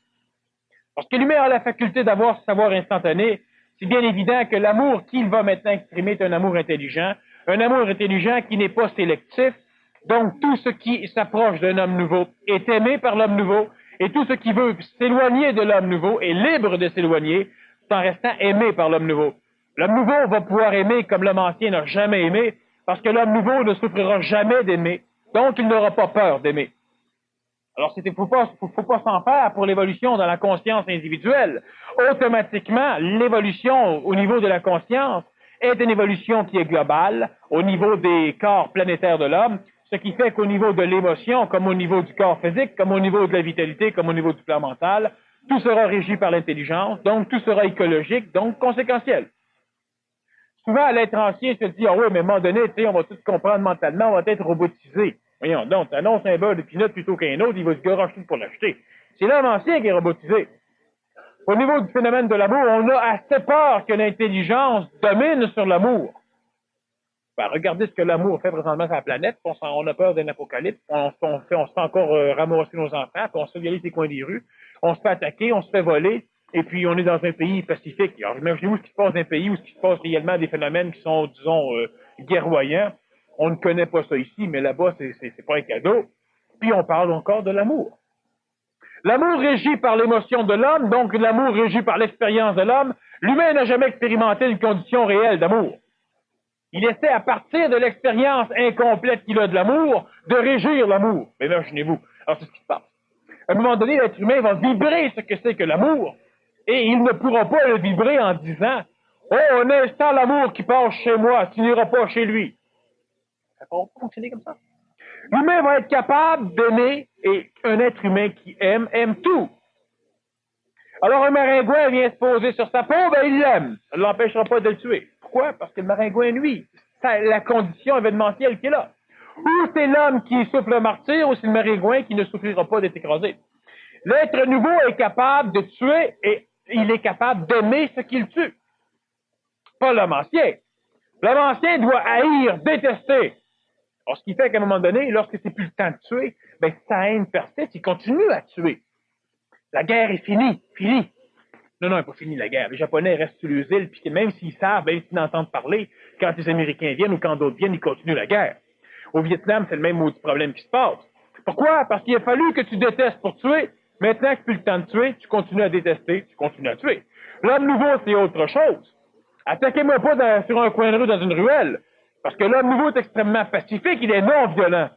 lorsque l'humain a la faculté d'avoir ce savoir instantané, c'est bien évident que l'amour qu'il va maintenant exprimer est un amour intelligent qui n'est pas sélectif, donc tout ce qui s'approche d'un homme nouveau est aimé par l'homme nouveau, et tout ce qui veut s'éloigner de l'homme nouveau est libre de s'éloigner, tout en restant aimé par l'homme nouveau. L'homme nouveau va pouvoir aimer comme l'homme ancien n'a jamais aimé, parce que l'homme nouveau ne souffrira jamais d'aimer, donc il n'aura pas peur d'aimer. Alors, faut pas s'en faire pour l'évolution dans la conscience individuelle. Automatiquement, l'évolution au niveau de la conscience est une évolution qui est globale, au niveau des corps planétaires de l'homme, ce qui fait qu'au niveau de l'émotion, comme au niveau du corps physique, comme au niveau de la vitalité, comme au niveau du plan mental, tout sera régi par l'intelligence, donc tout sera écologique, donc conséquentiel. Souvent, l'être ancien se dit, ah oui, mais à un moment donné, tu sais, on va tout comprendre mentalement, on va être robotisé. Voyons donc, t'annonces un beurre de pinot plutôt qu'un autre, il va se garocher pour l'acheter. C'est l'homme ancien qui est robotisé. Au niveau du phénomène de l'amour, on a assez peur que l'intelligence domine sur l'amour. Ben, regardez ce que l'amour fait présentement sur la planète, on a peur d'un apocalypse, on se fait encore ramasser nos enfants, puis on se fait violer les coins des rues, on se fait attaquer, on se fait voler, et puis on est dans un pays pacifique. Alors imaginez-vous ce qui se passe dans un pays où ce qui se passe réellement des phénomènes qui sont, disons, guerroyants. On ne connaît pas ça ici, mais là-bas, c'est pas un cadeau. Puis on parle encore de l'amour. L'amour régi par l'émotion de l'homme, donc l'amour régi par l'expérience de l'homme. L'humain n'a jamais expérimenté une condition réelle d'amour. Il essaie, à partir de l'expérience incomplète qu'il a de l'amour, de régir l'amour. Mais imaginez-vous. Alors, c'est ce qui se passe. À un moment donné, l'être humain va vibrer ce que c'est que l'amour, et il ne pourra pas le vibrer en disant « Oh, un instant l'amour qui passe chez moi, tu n'iras pas chez lui. » Ça ne va pas fonctionner comme ça. L'humain va être capable d'aimer, et un être humain qui aime tout. Alors un maringouin vient se poser sur sa peau, ben il l'aime. Ça ne l'empêchera pas de le tuer. Pourquoi? Parce que le maringouin, lui, c'est la condition événementielle qui est là. Ou c'est l'homme qui souffre le martyr, ou c'est le maringouin qui ne souffrira pas d'être écrasé. L'être nouveau est capable de tuer, et il est capable d'aimer ce qu'il tue. Pas l'homme ancien. L'homme ancien doit haïr, détester. Alors, ce qui fait qu'à un moment donné, lorsque c'est plus le temps de tuer, ben, sa haine persiste, il continue à tuer. La guerre est finie. Fini. Non, elle n'est pas finie, la guerre. Les Japonais restent sur les îles, puis même s'ils savent, même s'ils n'entendent parler, quand les Américains viennent ou quand d'autres viennent, ils continuent la guerre. Au Vietnam, c'est le même maudit problème qui se passe. Pourquoi? Parce qu'il a fallu que tu détestes pour tuer. Maintenant que c'est plus le temps de tuer, tu continues à détester, tu continues à tuer. L'homme nouveau, c'est autre chose. Attaquez-moi pas sur un coin de rue dans une ruelle. Parce que l'homme nouveau est extrêmement pacifique, il est non-violent.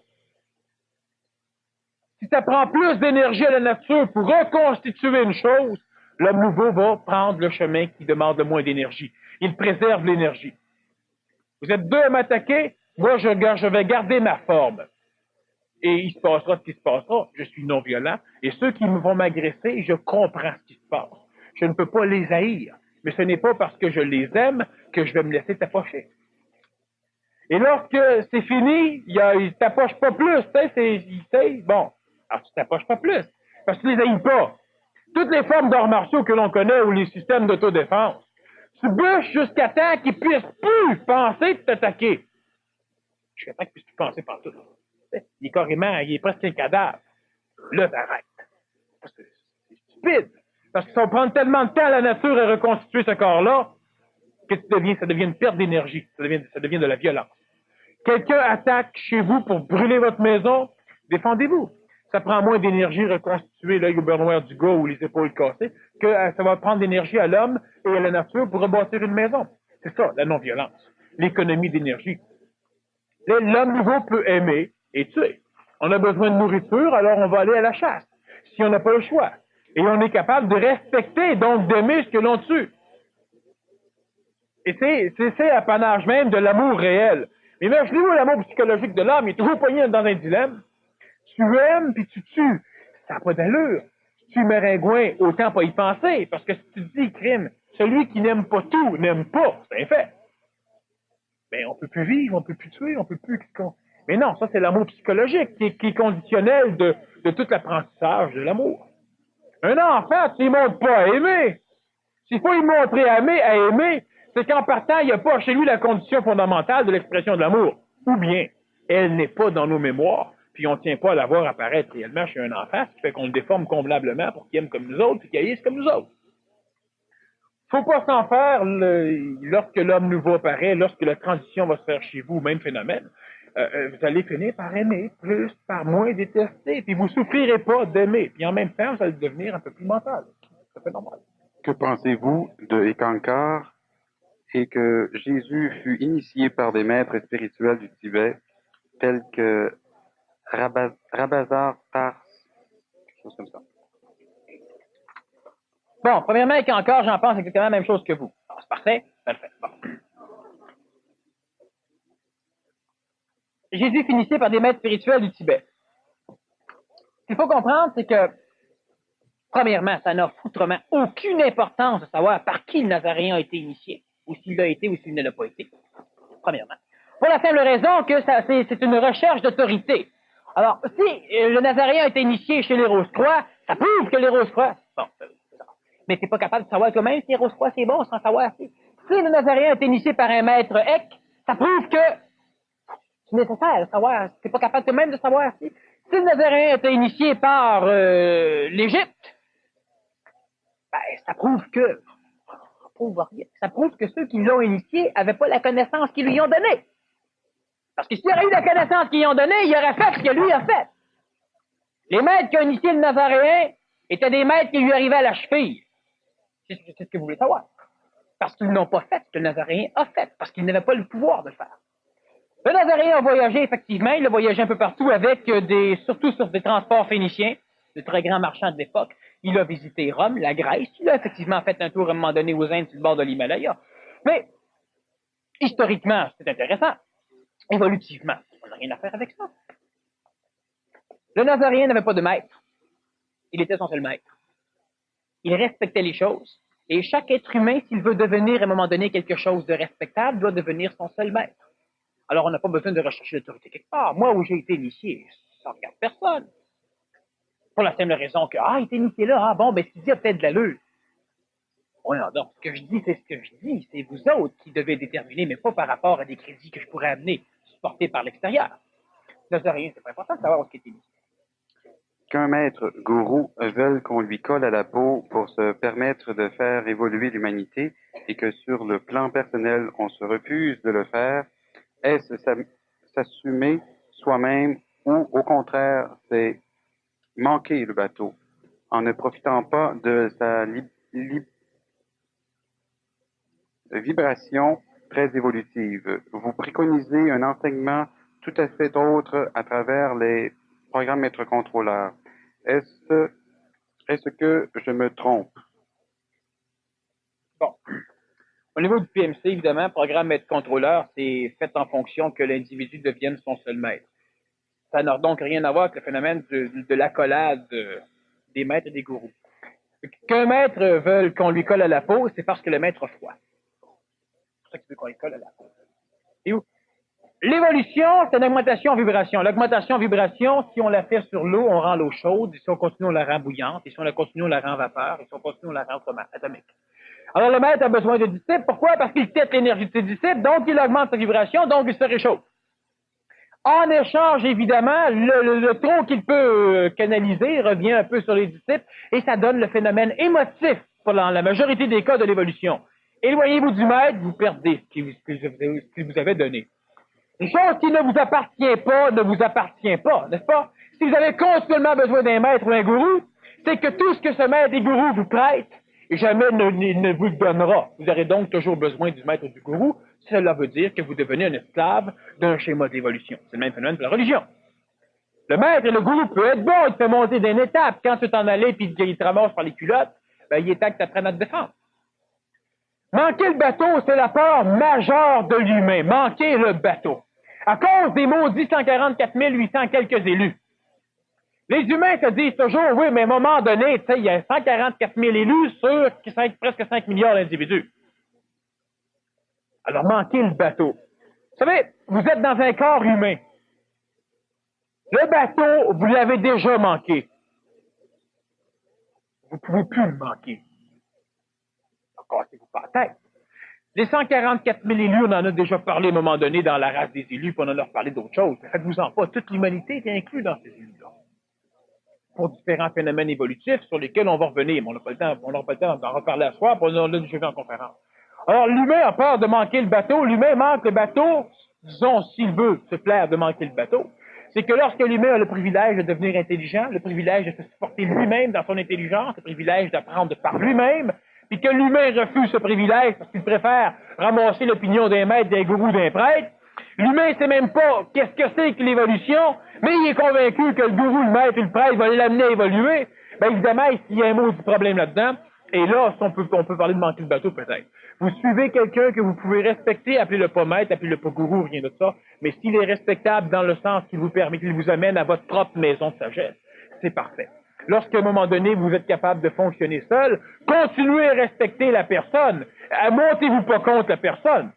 Si ça prend plus d'énergie à la nature pour reconstituer une chose, l'homme nouveau va prendre le chemin qui demande le moins d'énergie. Il préserve l'énergie. Vous êtes deux à m'attaquer, moi je vais garder ma forme. Et il se passera ce qui se passera. Je suis non-violent. Et ceux qui vont m'agresser, je comprends ce qui se passe. Je ne peux pas les haïr. Mais ce n'est pas parce que je les aime que je vais me laisser tapocher. Et lorsque c'est fini, il ne t'approche pas plus. Bon, alors tu t'approches pas plus. Parce que tu les haïs pas. Toutes les formes d'arts martiaux que l'on connaît ou les systèmes d'autodéfense, tu bûches jusqu'à temps qu'ils puissent plus penser de t'attaquer. Jusqu'à temps qu'ils puissent plus penser partout. Il est carrément, il est presque un cadavre. Là, t'arrêtes. C'est stupide. Parce que ça va prendre tellement de temps à la nature à reconstituer ce corps-là que ça devient une perte d'énergie. Ça devient de la violence. Quelqu'un attaque chez vous pour brûler votre maison, défendez-vous. Ça prend moins d'énergie reconstituer l'œil au beurre noir du gars ou les épaules cassées que ça va prendre d'énergie à l'homme et à la nature pour rebâtir une maison. C'est ça, la non-violence. L'économie d'énergie. L'homme nouveau peut aimer et tuer. On a besoin de nourriture, alors on va aller à la chasse. Si on n'a pas le choix. Et on est capable de respecter, donc d'aimer ce que l'on tue. Et c'est l'apanage même de l'amour réel. Mais imaginez-vous l'amour psychologique de l'homme, il est toujours poigné dans un dilemme. Tu aimes puis tu tues. Ça n'a pas d'allure. Tu tues maringouin, autant pas y penser. Parce que si tu dis crime, celui qui n'aime pas tout n'aime pas. C'est un fait. Mais on peut plus vivre, on peut plus tuer, on peut plus... Mais non, ça c'est l'amour psychologique qui est conditionnel de tout l'apprentissage de l'amour. Un enfant, tu ne montres pas à aimer. S'il faut y montrer à aimer, c'est qu'en partant, il n'y a pas chez lui la condition fondamentale de l'expression de l'amour. Ou bien, elle n'est pas dans nos mémoires, puis on ne tient pas à la voir apparaître réellement chez un enfant, ce qui fait qu'on le déforme convenablement pour qu'il aime comme nous autres, puis qu'il haïsse comme nous autres. Il ne faut pas s'en faire lorsque l'homme nouveau apparaît, lorsque la transition va se faire chez vous, même phénomène. Vous allez finir par aimer plus, par moins détester, puis vous ne souffrirez pas d'aimer. Puis en même temps, vous allez devenir un peu plus mental. C'est tout à fait normal. Que pensez-vous de Ekankar et que Jésus fut initié par des maîtres spirituels du Tibet, tels que Rabazar Tars, quelque chose comme ça? Bon, premièrement, Ekankar, j'en pense exactement la même chose que vous. Alors, c'est parfait? Parfait. Bon. Jésus fut initié par des maîtres spirituels du Tibet. Ce qu'il faut comprendre, c'est que, premièrement, ça n'a foutrement aucune importance de savoir par qui le Nazaréen a été initié, ou s'il l'a été ou s'il ne l'a pas été. Premièrement. Pour la simple raison que c'est une recherche d'autorité. Alors, si le Nazaréen a été initié chez les Rose-Croix, ça prouve que les Rose-Croix... Bon, mais t'es pas capable de savoir toi-même si les Rose-Croix c'est bon sans savoir si. Si le Nazaréen a été initié par un maître Eck, ça prouve que c'est nécessaire de savoir. T'es pas capable toi-même de savoir si. Si le Nazaréen a été initié par l'Égypte, ben, ça prouve que... Ça prouve rien. Ça prouve que ceux qui l'ont initié n'avaient pas la connaissance qu'ils lui ont donnée. Parce que s'il y aurait eu la connaissance qu'ils lui ont donnée, il aurait fait ce que lui a fait. Les maîtres qui ont initié le Nazaréen étaient des maîtres qui lui arrivaient à la cheville. C'est ce que vous voulez savoir. Parce qu'ils n'ont pas fait ce que le Nazaréen a fait, parce qu'il n'avait pas le pouvoir de le faire. Le Nazaréen a voyagé, effectivement, il a voyagé un peu partout avec surtout sur des transports phéniciens, de très grands marchands de l'époque. Il a visité Rome, la Grèce, il a effectivement fait un tour à un moment donné aux Indes sur le bord de l'Himalaya. Mais, historiquement, c'est intéressant. Évolutivement, on n'a rien à faire avec ça. Le Nazaréen n'avait pas de maître. Il était son seul maître. Il respectait les choses. Et chaque être humain, s'il veut devenir à un moment donné quelque chose de respectable, doit devenir son seul maître. Alors, on n'a pas besoin de rechercher l'autorité quelque part. Moi, où j'ai été initié, ça ne regarde personne. Pour la simple raison que, il était initié là, bon, ce qu'il dit a peut-être de l'allure. Oui, non, ce que je dis, c'est ce que je dis. C'est vous autres qui devez déterminer, mais pas par rapport à des crédits que je pourrais amener, supportés par l'extérieur. Ça ne rien, c'est pas important de savoir ce qui est initié. Qu'un maître gourou veuille qu'on lui colle à la peau pour se permettre de faire évoluer l'humanité et que sur le plan personnel, on se refuse de le faire, est-ce s'assumer soi-même ou au contraire, c'est manquer le bateau en ne profitant pas de sa vibration très évolutive? Vous préconisez un enseignement tout à fait autre à travers les programmes maître-contrôleurs. Est-ce que je me trompe? Bon. Au niveau du PMC, évidemment, programme maître-contrôleur, c'est fait en fonction que l'individu devienne son seul maître. Ça n'a donc rien à voir avec le phénomène de l'accolade des maîtres et des gourous. Qu'un maître veuille qu'on lui colle à la peau, c'est parce que le maître a froid. C'est pour ça qu'il veut qu'on lui colle à la peau. Et où? L'évolution, c'est une augmentation en vibration. L'augmentation en vibration, si on la fait sur l'eau, on rend l'eau chaude. Et si on continue, on la rend bouillante. Et si on la continue, on la rend vapeur. Et si on continue, on la rend atomique. Alors, le maître a besoin de disciples. Pourquoi? Parce qu'il tête l'énergie de ses disciples, donc il augmente sa vibration, donc il se réchauffe. En échange, évidemment, le trop qu'il peut canaliser revient un peu sur les disciples et ça donne le phénomène émotif pour la majorité des cas de l'évolution. Éloignez-vous du maître, vous perdez ce qu'il vous avait donné. Une chose qui ne vous appartient pas, n'est-ce pas? Si vous avez continuellement besoin d'un maître ou d'un gourou, c'est que tout ce que ce maître et gourou vous prête, jamais ne vous le donnera. Vous aurez donc toujours besoin du maître ou du gourou. Cela veut dire que vous devenez un esclave d'un schéma d'évolution. C'est le même phénomène pour la religion. Le maître et le gourou peut être bon, il te fait monter d'une étape. Quand tu t'en allais et qu'il te ramasse par les culottes, il est temps que tu apprennes à te défendre. Manquer le bateau, c'est la peur majeure de l'humain. Manquer le bateau. À cause des maudits 144 800 quelques élus. Les humains se disent toujours, oui, mais à un moment donné, il y a 144 000 élus sur presque 5 milliards d'individus. Alors, manquez le bateau. Vous savez, vous êtes dans un corps humain. Le bateau, vous l'avez déjà manqué. Vous ne pouvez plus le manquer. Cassez-vous pas la tête. Les 144 000 élus, on en a déjà parlé à un moment donné dans la race des élus, puis on en a reparlé d'autres choses. Faites-vous-en pas, toute l'humanité est inclue dans ces élus-là. Pour différents phénomènes évolutifs sur lesquels on va revenir. Mais on n'aura pas le temps d'en reparler à soir, puis on l'a déjà vu en conférence. Alors, l'humain a peur de manquer le bateau. L'humain manque le bateau, disons, s'il veut se plaire de manquer le bateau. C'est que lorsque l'humain a le privilège de devenir intelligent, le privilège de se supporter lui-même dans son intelligence, le privilège d'apprendre par lui-même, puis que l'humain refuse ce privilège parce qu'il préfère ramasser l'opinion d'un maître, d'un gourou, d'un prêtre, l'humain ne sait même pas qu'est-ce que c'est que l'évolution, mais il est convaincu que le gourou, le maître et le prêtre vont l'amener à évoluer. Évidemment, il y a un mot du problème là-dedans. Et là, on peut parler de manquer le bateau, peut-être. Vous suivez quelqu'un que vous pouvez respecter, appelez-le pas maître, appelez-le pas gourou, rien de ça. Mais s'il est respectable dans le sens qu'il vous permet, qu'il vous amène à votre propre maison de sagesse, c'est parfait. Lorsqu'à un moment donné, vous êtes capable de fonctionner seul, continuez à respecter la personne. Montez-vous pas contre la personne.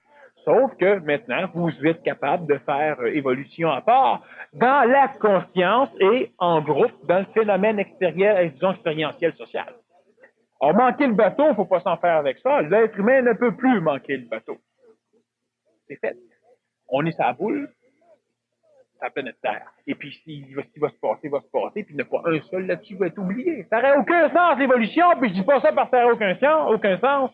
Sauf que maintenant, vous êtes capable de faire évolution à part dans la conscience et en groupe dans le phénomène extérieur, disons, expérientiel social. Alors, manquer le bateau, il ne faut pas s'en faire avec ça. L'être humain ne peut plus manquer le bateau. C'est fait. On est sa boule, sa planète Terre. Et puis, ce qui va se passer, va se passer, puis il n'y a pas un seul là-dessus qui va être oublié. Ça n'aurait aucun sens, l'évolution, puis je dis pas ça parce que ça n'aurait aucun sens.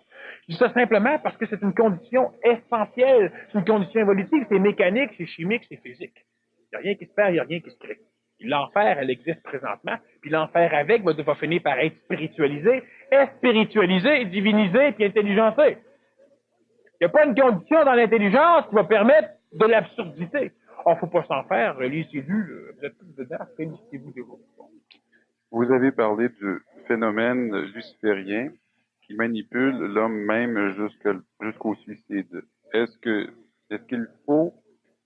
Je dis ça simplement parce que c'est une condition essentielle. C'est une condition évolutive, c'est mécanique, c'est chimique, c'est physique. Il n'y a rien qui se perd, il n'y a rien qui se crée. L'enfer, elle existe présentement, Puis l'enfer avec va finir par être spiritualisé, spiritualisé, divinisé, puis intelligencé. Il n'y a pas une condition dans l'intelligence qui va permettre de l'absurdité. Or, faut pas s'en faire, lisez-vous, vous êtes tous dedans, félicitez-vous de vous. Vous avez parlé du phénomène luciférien qui manipule l'homme même jusqu'au suicide. Est-ce qu'il faut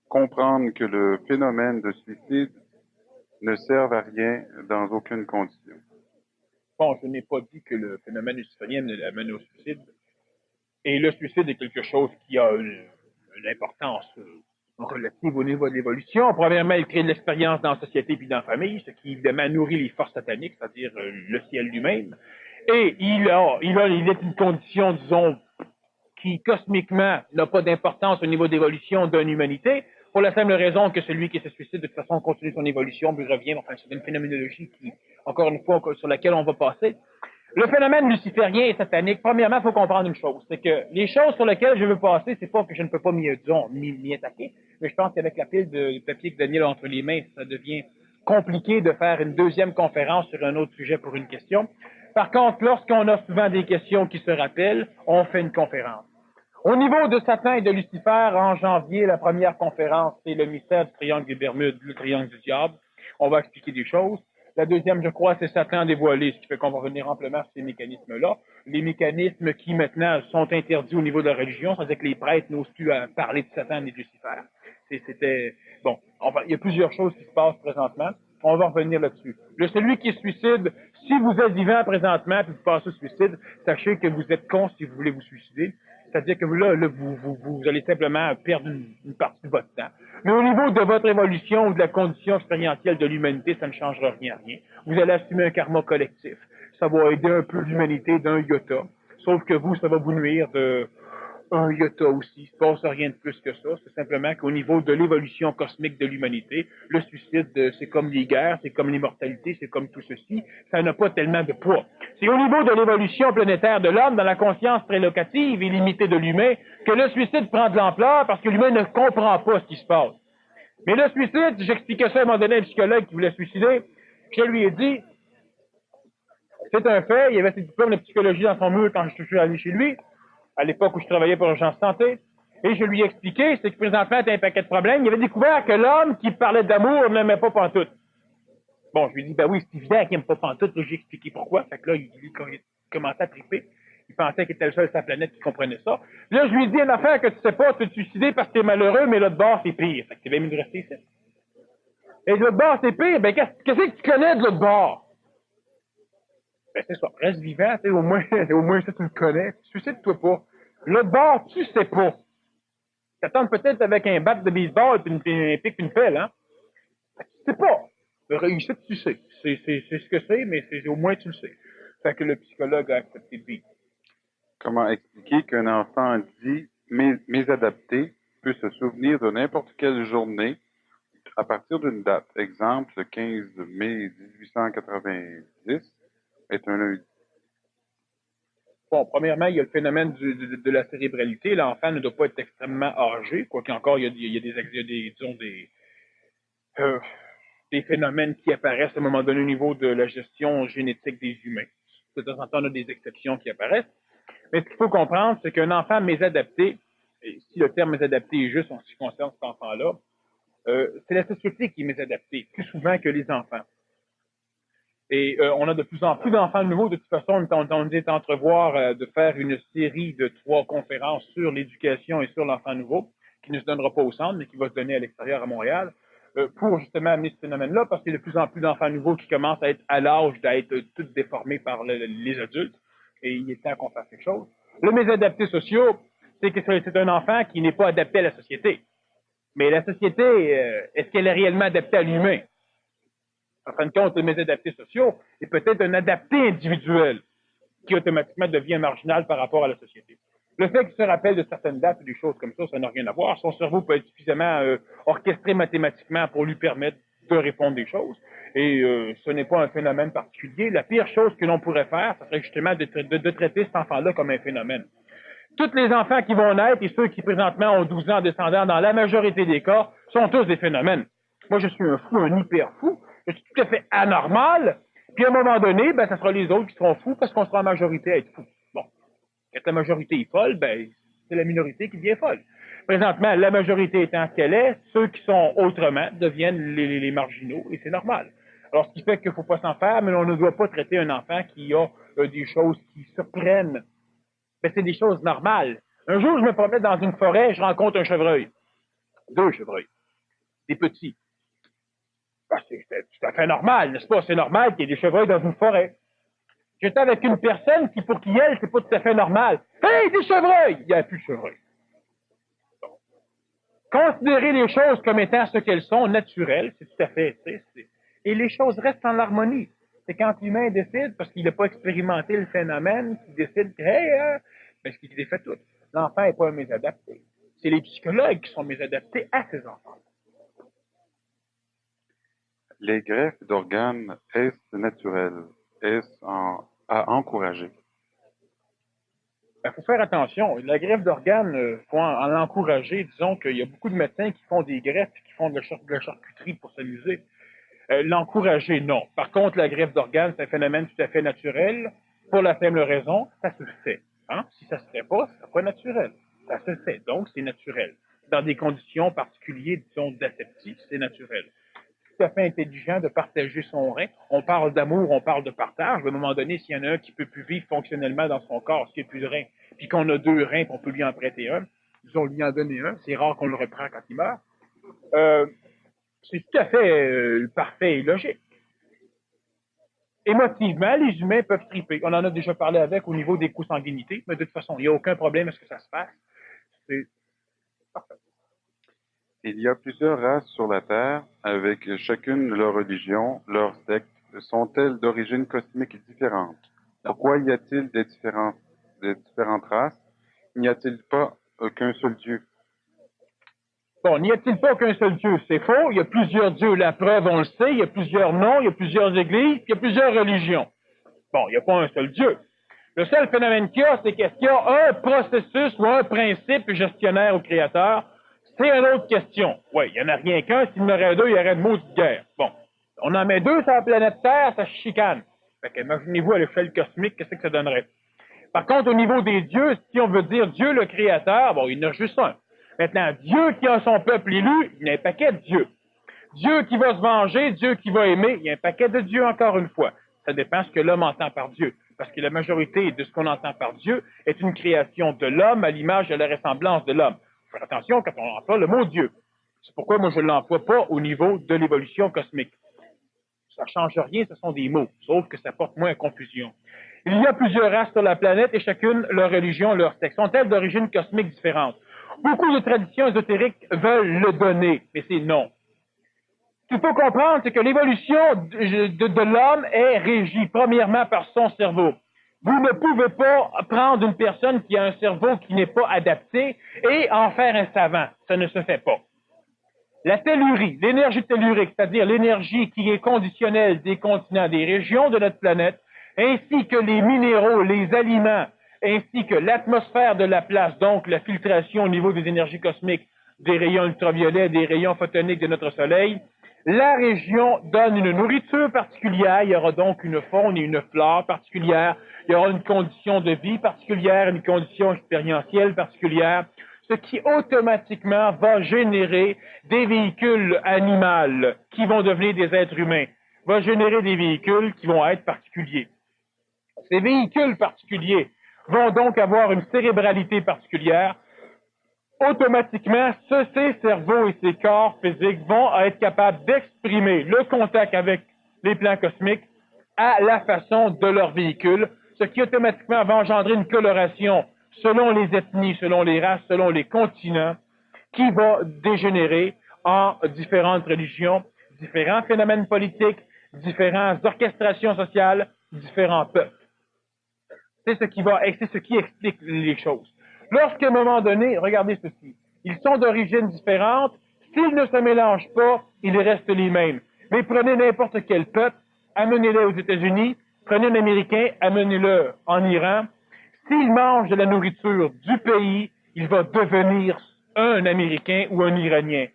comprendre que le phénomène de suicide ne serve à rien dans aucune condition? Bon, je n'ai pas dit que le phénomène luciférien amène au suicide. Et le suicide est quelque chose qui a une importance relative au niveau de l'évolution. Premièrement, il crée de l'expérience dans la société puis dans la famille, ce qui évidemment nourrit les forces sataniques, c'est-à-dire le ciel lui-même. Et il est une condition, disons, qui cosmiquement n'a pas d'importance au niveau d'évolution d'une humanité, pour la simple raison que celui qui se suicide de toute façon continue son évolution, puis revient, enfin c'est une phénoménologie qui, encore une fois, sur laquelle on va passer. Le phénomène luciférien et satanique, premièrement, il faut comprendre une chose, c'est que les choses sur lesquelles je veux passer, c'est pas que je ne peux pas m'y attaquer, mais je pense qu'avec la pile de papier que Daniel a entre les mains, ça devient compliqué de faire une deuxième conférence sur un autre sujet pour une question. Par contre, lorsqu'on a souvent des questions qui se rappellent, on fait une conférence. Au niveau de Satan et de Lucifer, en janvier, la première conférence, c'est le mystère du triangle des Bermudes, le triangle du diable. On va expliquer des choses. La deuxième, je crois, c'est Satan dévoilé, ce qui fait qu'on va revenir amplement sur ces mécanismes-là. Les mécanismes qui, maintenant, sont interdits au niveau de la religion, c'est-à-dire que les prêtres n'osent plus parler de Satan et de Lucifer. Bon, enfin, il y a plusieurs choses qui se passent présentement. On va revenir là-dessus. Celui qui se suicide, si vous êtes vivant présentement et vous passez au suicide, sachez que vous êtes con si vous voulez vous suicider. C'est-à-dire que vous allez simplement perdre une partie de votre temps. Mais au niveau de votre évolution ou de la condition expérientielle de l'humanité, ça ne changera rien. Vous allez assumer un karma collectif. Ça va aider un peu l'humanité d'un iota. Sauf que vous, ça va vous nuire d'un iota aussi. Il ne se passe rien de plus que ça. C'est simplement qu'au niveau de l'évolution cosmique de l'humanité, le suicide, c'est comme les guerres, c'est comme l'immortalité, c'est comme tout ceci. Ça n'a pas tellement de poids. C'est au niveau de l'évolution planétaire de l'homme, dans la conscience prélocative et limitée de l'humain, que le suicide prend de l'ampleur parce que l'humain ne comprend pas ce qui se passe. Mais le suicide, j'expliquais ça à un moment donné à un psychologue qui voulait se suicider, je lui ai dit, c'est un fait, il y avait ses diplômes de psychologie dans son mur quand je suis allé chez lui, à l'époque où je travaillais pour l'Urgence Santé, et je lui ai expliqué, c'est que présentement, il y a un paquet de problèmes. Il avait découvert que l'homme qui parlait d'amour ne l'aimait pas pantoute. Bon, je lui ai dit, ben oui, c'est évident qu'il n'aime pas pantoute. Là, j'ai expliqué pourquoi. Fait que là, il commençait à triper. Il pensait qu'il était le seul sur la planète qui comprenait ça. Là, je lui ai dit une affaire que tu sais pas, tu veux te suicider parce que t'es malheureux, mais l'autre bord, c'est pire. Fait que t'es bien mieux de rester ici. Et de l'autre bord, c'est pire. Ben, qu'est-ce que tu connais de l'autre bord? Ben, c'est ça. Reste vivant, tu sais, au moins ça, tu le connais. Suicide-toi pas. L'autre bord, tu sais pas. T'attends peut-être avec un bat de baseball, puis un pic, puis une pelle, hein? Tu sais pas. Le réussite, tu sais. C'est ce que c'est, mais au moins tu le sais. Fait que le psychologue a accepté de vivre. Comment expliquer qu'un enfant dit mésadapté peut se souvenir de n'importe quelle journée à partir d'une date? Exemple, le 15 mai 1890 est un lundi. Bon, premièrement, il y a le phénomène de la cérébralité. L'enfant ne doit pas être extrêmement âgé, quoique encore, il y a des phénomènes qui apparaissent à un moment donné au niveau de la gestion génétique des humains. De temps en temps, on a des exceptions qui apparaissent. Mais ce qu'il faut comprendre, c'est qu'un enfant mésadapté, et si le terme mésadapté est juste en ce qui concerne cet enfant-là, c'est la société qui est mésadaptée, plus souvent que les enfants. Et on a de plus en plus d'enfants nouveaux. De toute façon, on est entrevoir de faire une série de 3 conférences sur l'éducation et sur l'enfant nouveau, qui ne se donnera pas au centre, mais qui va se donner à l'extérieur à Montréal, pour justement amener ce phénomène-là, parce qu'il y a de plus en plus d'enfants nouveaux qui commencent à être à l'âge d'être tout déformés par les adultes, et il est temps qu'on fasse quelque chose. Le mésadapté sociaux, c'est que c'est un enfant qui n'est pas adapté à la société. Mais la société, est-ce qu'elle est réellement adaptée à l'humain? En fin de compte, le mésadapté sociaux est peut-être un adapté individuel qui automatiquement devient marginal par rapport à la société. Le fait qu'il se rappelle de certaines dates ou des choses comme ça n'a rien à voir. Son cerveau peut être suffisamment orchestré mathématiquement pour lui permettre de répondre des choses. Et ce n'est pas un phénomène particulier. La pire chose que l'on pourrait faire, ce serait justement de traiter cet enfant-là comme un phénomène. Tous les enfants qui vont naître et ceux qui présentement ont 12 ans descendants, dans la majorité des cas, sont tous des phénomènes. Moi, je suis un fou, un hyper fou. Je suis tout à fait anormal, Puis à un moment donné, ben, ça sera les autres qui seront fous parce qu'on sera en majorité à être fous. Bon. Quand la majorité est folle, ben, c'est la minorité qui devient folle. Présentement, la majorité étant ce qu'elle est, ceux qui sont autrement deviennent les marginaux, et c'est normal. Alors, ce qui fait qu'il ne faut pas s'en faire, mais on ne doit pas traiter un enfant qui a des choses qui surprennent. Ben, c'est des choses normales. Un jour, je me promène dans une forêt, je rencontre un chevreuil. 2 chevreuils. Des petits. Ben, c'est tout à fait normal, n'est-ce pas? C'est normal qu'il y ait des chevreuils dans une forêt. J'étais avec une personne qui, pour qui elle, c'est pas tout à fait normal. Hey, des chevreuils! Il n'y a plus de chevreuils. Considérer les choses comme étant ce qu'elles sont, naturelles, c'est tout à fait, et les choses restent en harmonie. C'est quand l'humain décide, parce qu'il n'a pas expérimenté le phénomène, qu'il décide que, hey, ben, ce qu'il les fait tout. L'enfant n'est pas un mésadapté. C'est les psychologues qui sont mésadaptés à ces enfants. Les greffes d'organes, est-ce naturel? Est-ce à encourager? Il faut faire attention. La greffe d'organes, il faut en l'encourager. Disons qu'il y a beaucoup de médecins qui font des greffes et qui font de la charcuterie pour s'amuser. L'encourager, non. Par contre, la greffe d'organes, c'est un phénomène tout à fait naturel. Pour la simple raison, ça se fait. Hein? Si ça ne se fait pas, ce ne serait pas naturel. Ça se fait, donc c'est naturel. Dans des conditions particulières, disons, d'aseptie, c'est naturel. Tout à fait intelligent de partager son rein. On parle d'amour, on parle de partage. À un moment donné, s'il y en a un qui ne peut plus vivre fonctionnellement dans son corps, s'il n'y a plus de rein, puis qu'on a 2 reins, puis on peut lui en prêter un, disons, lui en donner un, c'est rare qu'on le reprend quand il meurt. C'est tout à fait parfait et logique. Émotivement, les humains peuvent triper. On en a déjà parlé avec au niveau des consanguinités, mais de toute façon, il n'y a aucun problème à ce que ça se fasse. C'est parfait. Il y a plusieurs races sur la Terre, avec chacune leur religion, leur secte. Sont-elles d'origine cosmique différente? Pourquoi y a-t-il des différentes races? N'y a-t-il pas qu'un seul Dieu? Bon, n'y a-t-il pas qu'un seul Dieu? C'est faux. Il y a plusieurs dieux. La preuve, on le sait. Il y a plusieurs noms, il y a plusieurs églises, il y a plusieurs religions. Bon, il n'y a pas un seul Dieu. Le seul phénomène qu'il y a, c'est qu'est-ce qu'il y a un processus ou un principe gestionnaire ou créateur? C'est une autre question. Oui, il n'y en a rien qu'un. S'il y en aurait 2, il y aurait de maudite guerre. Bon, on en met 2 sur la planète Terre, ça chicane. Fait qu'imaginez-vous à l'échelle cosmique, qu'est-ce que ça donnerait? Par contre, au niveau des dieux, si on veut dire Dieu le créateur, bon, il y en a juste un. Maintenant, Dieu qui a son peuple élu, il y a un paquet de dieux. Dieu qui va se venger, Dieu qui va aimer, il y a un paquet de dieux encore une fois. Ça dépend ce que l'homme entend par Dieu. Parce que la majorité de ce qu'on entend par Dieu est une création de l'homme à l'image et à la ressemblance de l'homme. Il faut faire attention quand on emploie le mot Dieu. C'est pourquoi moi je ne l'emploie pas au niveau de l'évolution cosmique. Ça ne change rien, ce sont des mots, sauf que ça porte moins à confusion. Il y a plusieurs races sur la planète et chacune leur religion, leur secte. Sont-elles d'origine cosmique différente? Beaucoup de traditions ésotériques veulent le donner, mais c'est non. Ce qu'il faut comprendre, c'est que l'évolution de l'homme est régie premièrement par son cerveau. Vous ne pouvez pas prendre une personne qui a un cerveau qui n'est pas adapté et en faire un savant. Ça ne se fait pas. La tellurie, l'énergie tellurique, c'est-à-dire l'énergie qui est conditionnelle des continents, des régions de notre planète, ainsi que les minéraux, les aliments, ainsi que l'atmosphère de la place, donc la filtration au niveau des énergies cosmiques, des rayons ultraviolets, des rayons photoniques de notre Soleil, la région donne une nourriture particulière, il y aura donc une faune et une flore particulière, il y aura une condition de vie particulière, une condition expérientielle particulière, ce qui automatiquement va générer des véhicules animaux qui vont devenir des êtres humains, va générer des véhicules qui vont être particuliers. Ces véhicules particuliers vont donc avoir une cérébralité particulière. Automatiquement, ces cerveaux et ces corps physiques vont être capables d'exprimer le contact avec les plans cosmiques à la façon de leur véhicule, ce qui automatiquement va engendrer une coloration selon les ethnies, selon les races, selon les continents, qui va dégénérer en différentes religions, différents phénomènes politiques, différentes orchestrations sociales, différents peuples. C'est ce qui explique les choses. Lorsqu'à un moment donné, regardez ceci, ils sont d'origine différente, s'ils ne se mélangent pas, ils restent les mêmes. Mais prenez n'importe quel peuple, amenez-le aux États-Unis, prenez un Américain, amenez-le en Iran. S'il mange de la nourriture du pays, il va devenir un Américain ou un Iranien.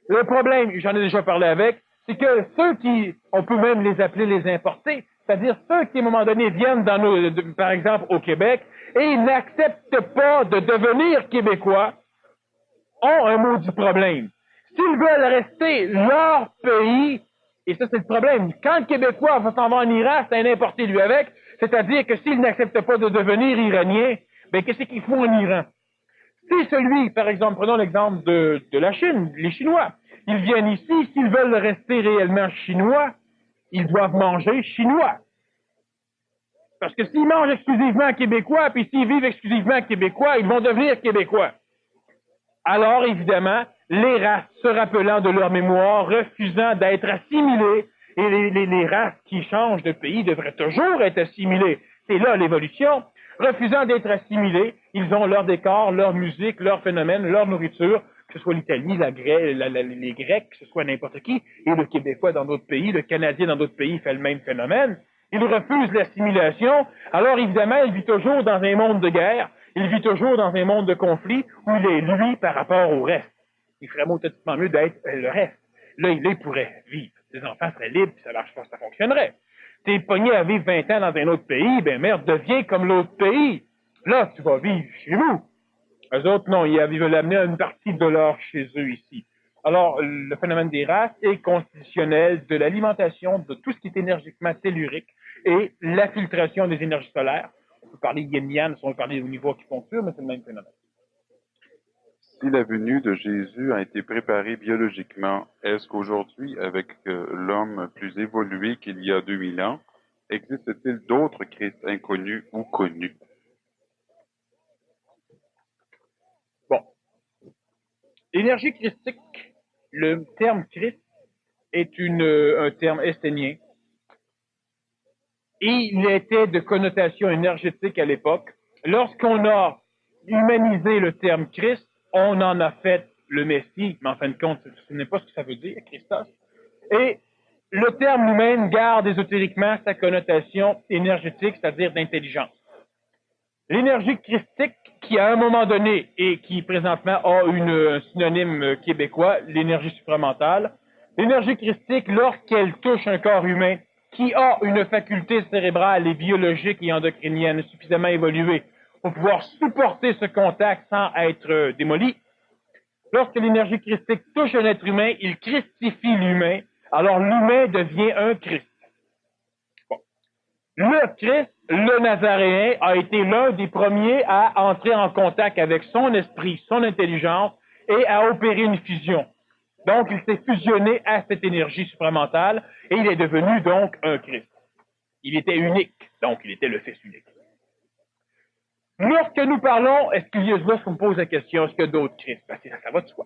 Le problème, j'en ai déjà parlé avec, c'est que ceux qui, on peut même les appeler les importés, c'est-à-dire ceux qui, à un moment donné, viennent par exemple, au Québec, et ils n'acceptent pas de devenir Québécois, ont un maudit problème. S'ils veulent rester leur pays, et ça c'est le problème, quand le Québécois va s'en va en Iran, c'est un importé lui avec, c'est-à-dire que s'ils n'acceptent pas de devenir Iranien, ben qu'est-ce qu'ils font en Iran? Si celui, par exemple, prenons l'exemple de la Chine, les Chinois, ils viennent ici, s'ils veulent rester réellement chinois, ils doivent manger chinois. Parce que s'ils mangent exclusivement québécois, puis s'ils vivent exclusivement québécois, ils vont devenir québécois. Alors, évidemment, les races se rappelant de leur mémoire, refusant d'être assimilées, et les races qui changent de pays devraient toujours être assimilées. C'est là l'évolution. Refusant d'être assimilés, ils ont leur décor, leur musique, leur phénomène, leur nourriture, que ce soit l'Italie, les Grecs, que ce soit n'importe qui, et le Québécois dans d'autres pays, le Canadien dans d'autres pays fait le même phénomène. Ils refusent l'assimilation, alors évidemment, il vit toujours dans un monde de guerre, il vit toujours dans un monde de conflit, où il est lui par rapport au reste. Il ferait automatiquement mieux d'être le reste. Là, il pourrait vivre. Les enfants seraient libres, puis ça fonctionnerait. T'es pogné à vivre 20 ans dans un autre pays, ben merde, deviens comme l'autre pays. Là, tu vas vivre chez vous. Eux autres, non, ils veulent amener une partie de l'or chez eux ici. Alors, le phénomène des races est constitutionnel de l'alimentation, de tout ce qui est énergiquement tellurique et la filtration des énergies solaires. On peut parler yin-yang, si on veut parler au niveau acupuncture, mais c'est le même phénomène. Si la venue de Jésus a été préparée biologiquement, est-ce qu'aujourd'hui, avec l'homme plus évolué qu'il y a 2000 ans, existe-t-il d'autres Christ inconnus ou connus? Bon. L'énergie christique, le terme Christ est un terme essénien. Et il était de connotation énergétique à l'époque. Lorsqu'on a humanisé le terme Christ, on en a fait le Messie, mais en fin de compte, ce n'est pas ce que ça veut dire, Christos. Et le terme lui-même garde ésotériquement sa connotation énergétique, c'est-à-dire d'intelligence. L'énergie christique, qui à un moment donné, et qui présentement a un synonyme québécois, l'énergie supramentale, l'énergie christique, lorsqu'elle touche un corps humain qui a une faculté cérébrale et biologique et endocrinienne suffisamment évoluée pour pouvoir supporter ce contact sans être démoli, lorsque l'énergie christique touche un être humain, il christifie l'humain, alors l'humain devient un Christ. Bon. Le Christ, le Nazaréen, a été l'un des premiers à entrer en contact avec son esprit, son intelligence, et à opérer une fusion. Donc, il s'est fusionné à cette énergie supramentale, et il est devenu donc un Christ. Il était unique, donc il était le Fils unique. Lorsque nous parlons, lorsqu'on me pose la question, est-ce qu'il y a d'autres Christ? Ben, ça va de soi.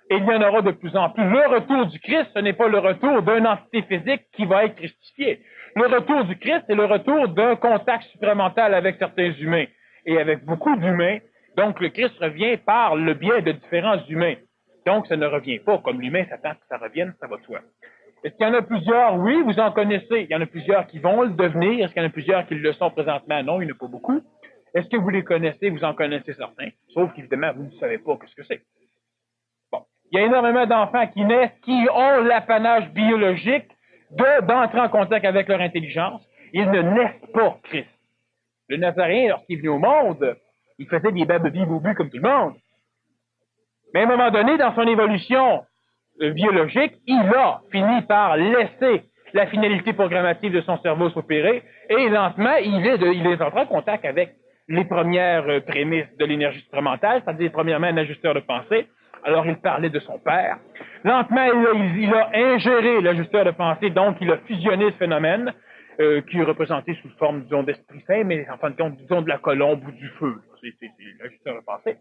Et il y en aura de plus en plus. Le retour du Christ, ce n'est pas le retour d'une entité physique qui va être christifiée. Le retour du Christ, c'est le retour d'un contact supramental avec certains humains et avec beaucoup d'humains. Donc, le Christ revient par le biais de différents humains. Donc, ça ne revient pas comme l'humain s'attend que ça revienne, ça va de soi. Est-ce qu'il y en a plusieurs? Oui, vous en connaissez. Il y en a plusieurs qui vont le devenir. Est-ce qu'il y en a plusieurs qui le sont présentement? Non, il n'y en a pas beaucoup. Est-ce que vous les connaissez? Vous en connaissez certains. Sauf qu'évidemment, vous ne savez pas ce que c'est. Bon. Il y a énormément d'enfants qui naissent, qui ont l'apanage biologique d'entrer en contact avec leur intelligence. Ils ne naissent pas Christ. Le Nazaréen, lorsqu'il est venu au monde, il faisait des baby-boubus comme tout le monde. Mais à un moment donné, dans son évolution biologique, il a fini par laisser la finalité programmative de son cerveau s'opérer et lentement, il est entré en contact avec les premières prémices de l'énergie supramentale, c'est-à-dire premièrement un ajusteur de pensée. Alors, il parlait de son père. Lentement, il a ingéré l'ajusteur de pensée, donc il a fusionné ce phénomène qui est représenté sous forme, disons, d'esprit saint, mais en fin de compte, disons, de la colombe ou du feu. C'est l'ajusteur de pensée.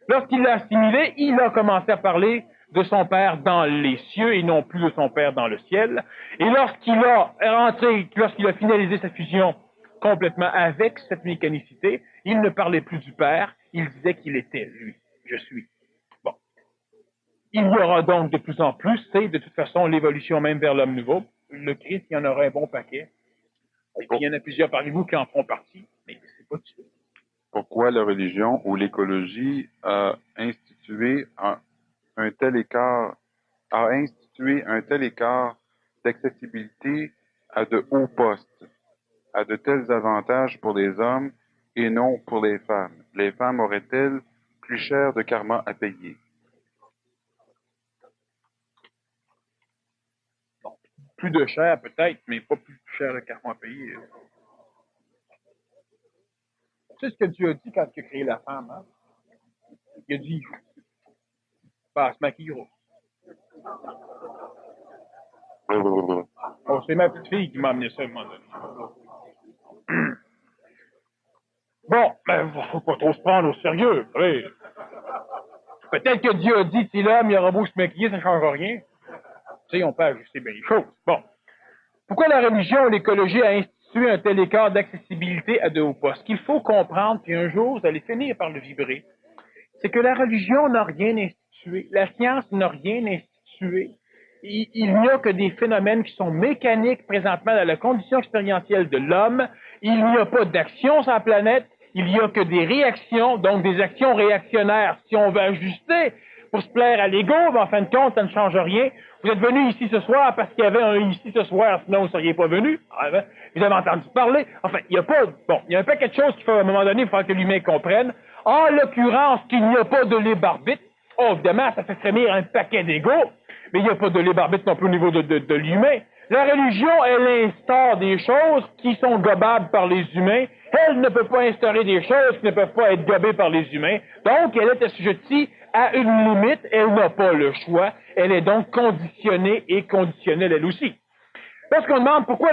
Lorsqu'il l'a assimilé, il a commencé à parler de son père dans les cieux et non plus de son père dans le ciel. Et lorsqu'il a finalisé sa fusion complètement avec cette mécanicité, il ne parlait plus du père, il disait qu'il était lui. Je suis. Bon. Il y aura donc de plus en plus, c'est de toute façon l'évolution même vers l'homme nouveau. Le Christ, il y en aura un bon paquet. Et puis il y en a plusieurs parmi vous qui en feront partie, mais c'est pas tout. Pourquoi la religion ou l'écologie a institué un tel écart d'accessibilité à de hauts postes? a de tels avantages pour les hommes et non pour les femmes? Les femmes auraient-elles plus cher de karma à payer? Plus de cher peut-être, mais pas plus cher de karma à payer. Tu sais ce que Dieu a dit quand il a créé la femme, hein? Il a dit, bah, elle se maquillera. Oh, c'est ma petite fille qui m'a amené ça à un moment donné. Bon, ben, faut pas trop se prendre au sérieux, vous savez. Peut-être que Dieu a dit, si l'homme, il aura beau se maquiller, ça ne changera rien. Tu sais, on peut ajuster bien les choses. Bon. Pourquoi la religion ou l'écologie a institué un tel écart d'accessibilité à de hauts postes? Ce qu'il faut comprendre, puis un jour, vous allez finir par le vibrer, c'est que la religion n'a rien institué. La science n'a rien institué. Il n'y a que des phénomènes qui sont mécaniques présentement dans la condition expérientielle de l'homme. Il n'y a pas d'action sur la planète. Il n'y a que des réactions, donc des actions réactionnaires. Si on veut ajuster pour se plaire à l'ego, mais en fin de compte, ça ne change rien. Vous êtes venu ici ce soir parce qu'il y avait un ici ce soir, sinon vous ne seriez pas venu. Vous avez entendu parler. Enfin, il y a pas, bon, il y a un paquet de choses qu'il faut, à un moment donné, il faut que l'humain comprenne. En l'occurrence, qu'il n'y a pas de libre arbitre. Oh, évidemment, ça fait frémir un paquet d'ego, mais il n'y a pas de libre arbitre non plus au niveau de l'humain. La religion, elle instaure des choses qui sont gobables par les humains. Elle ne peut pas instaurer des choses qui ne peuvent pas être gobées par les humains. Donc, elle est assujettie à une limite. Elle n'a pas le choix. Elle est donc conditionnée et conditionnelle elle aussi. Parce qu'on demande pourquoi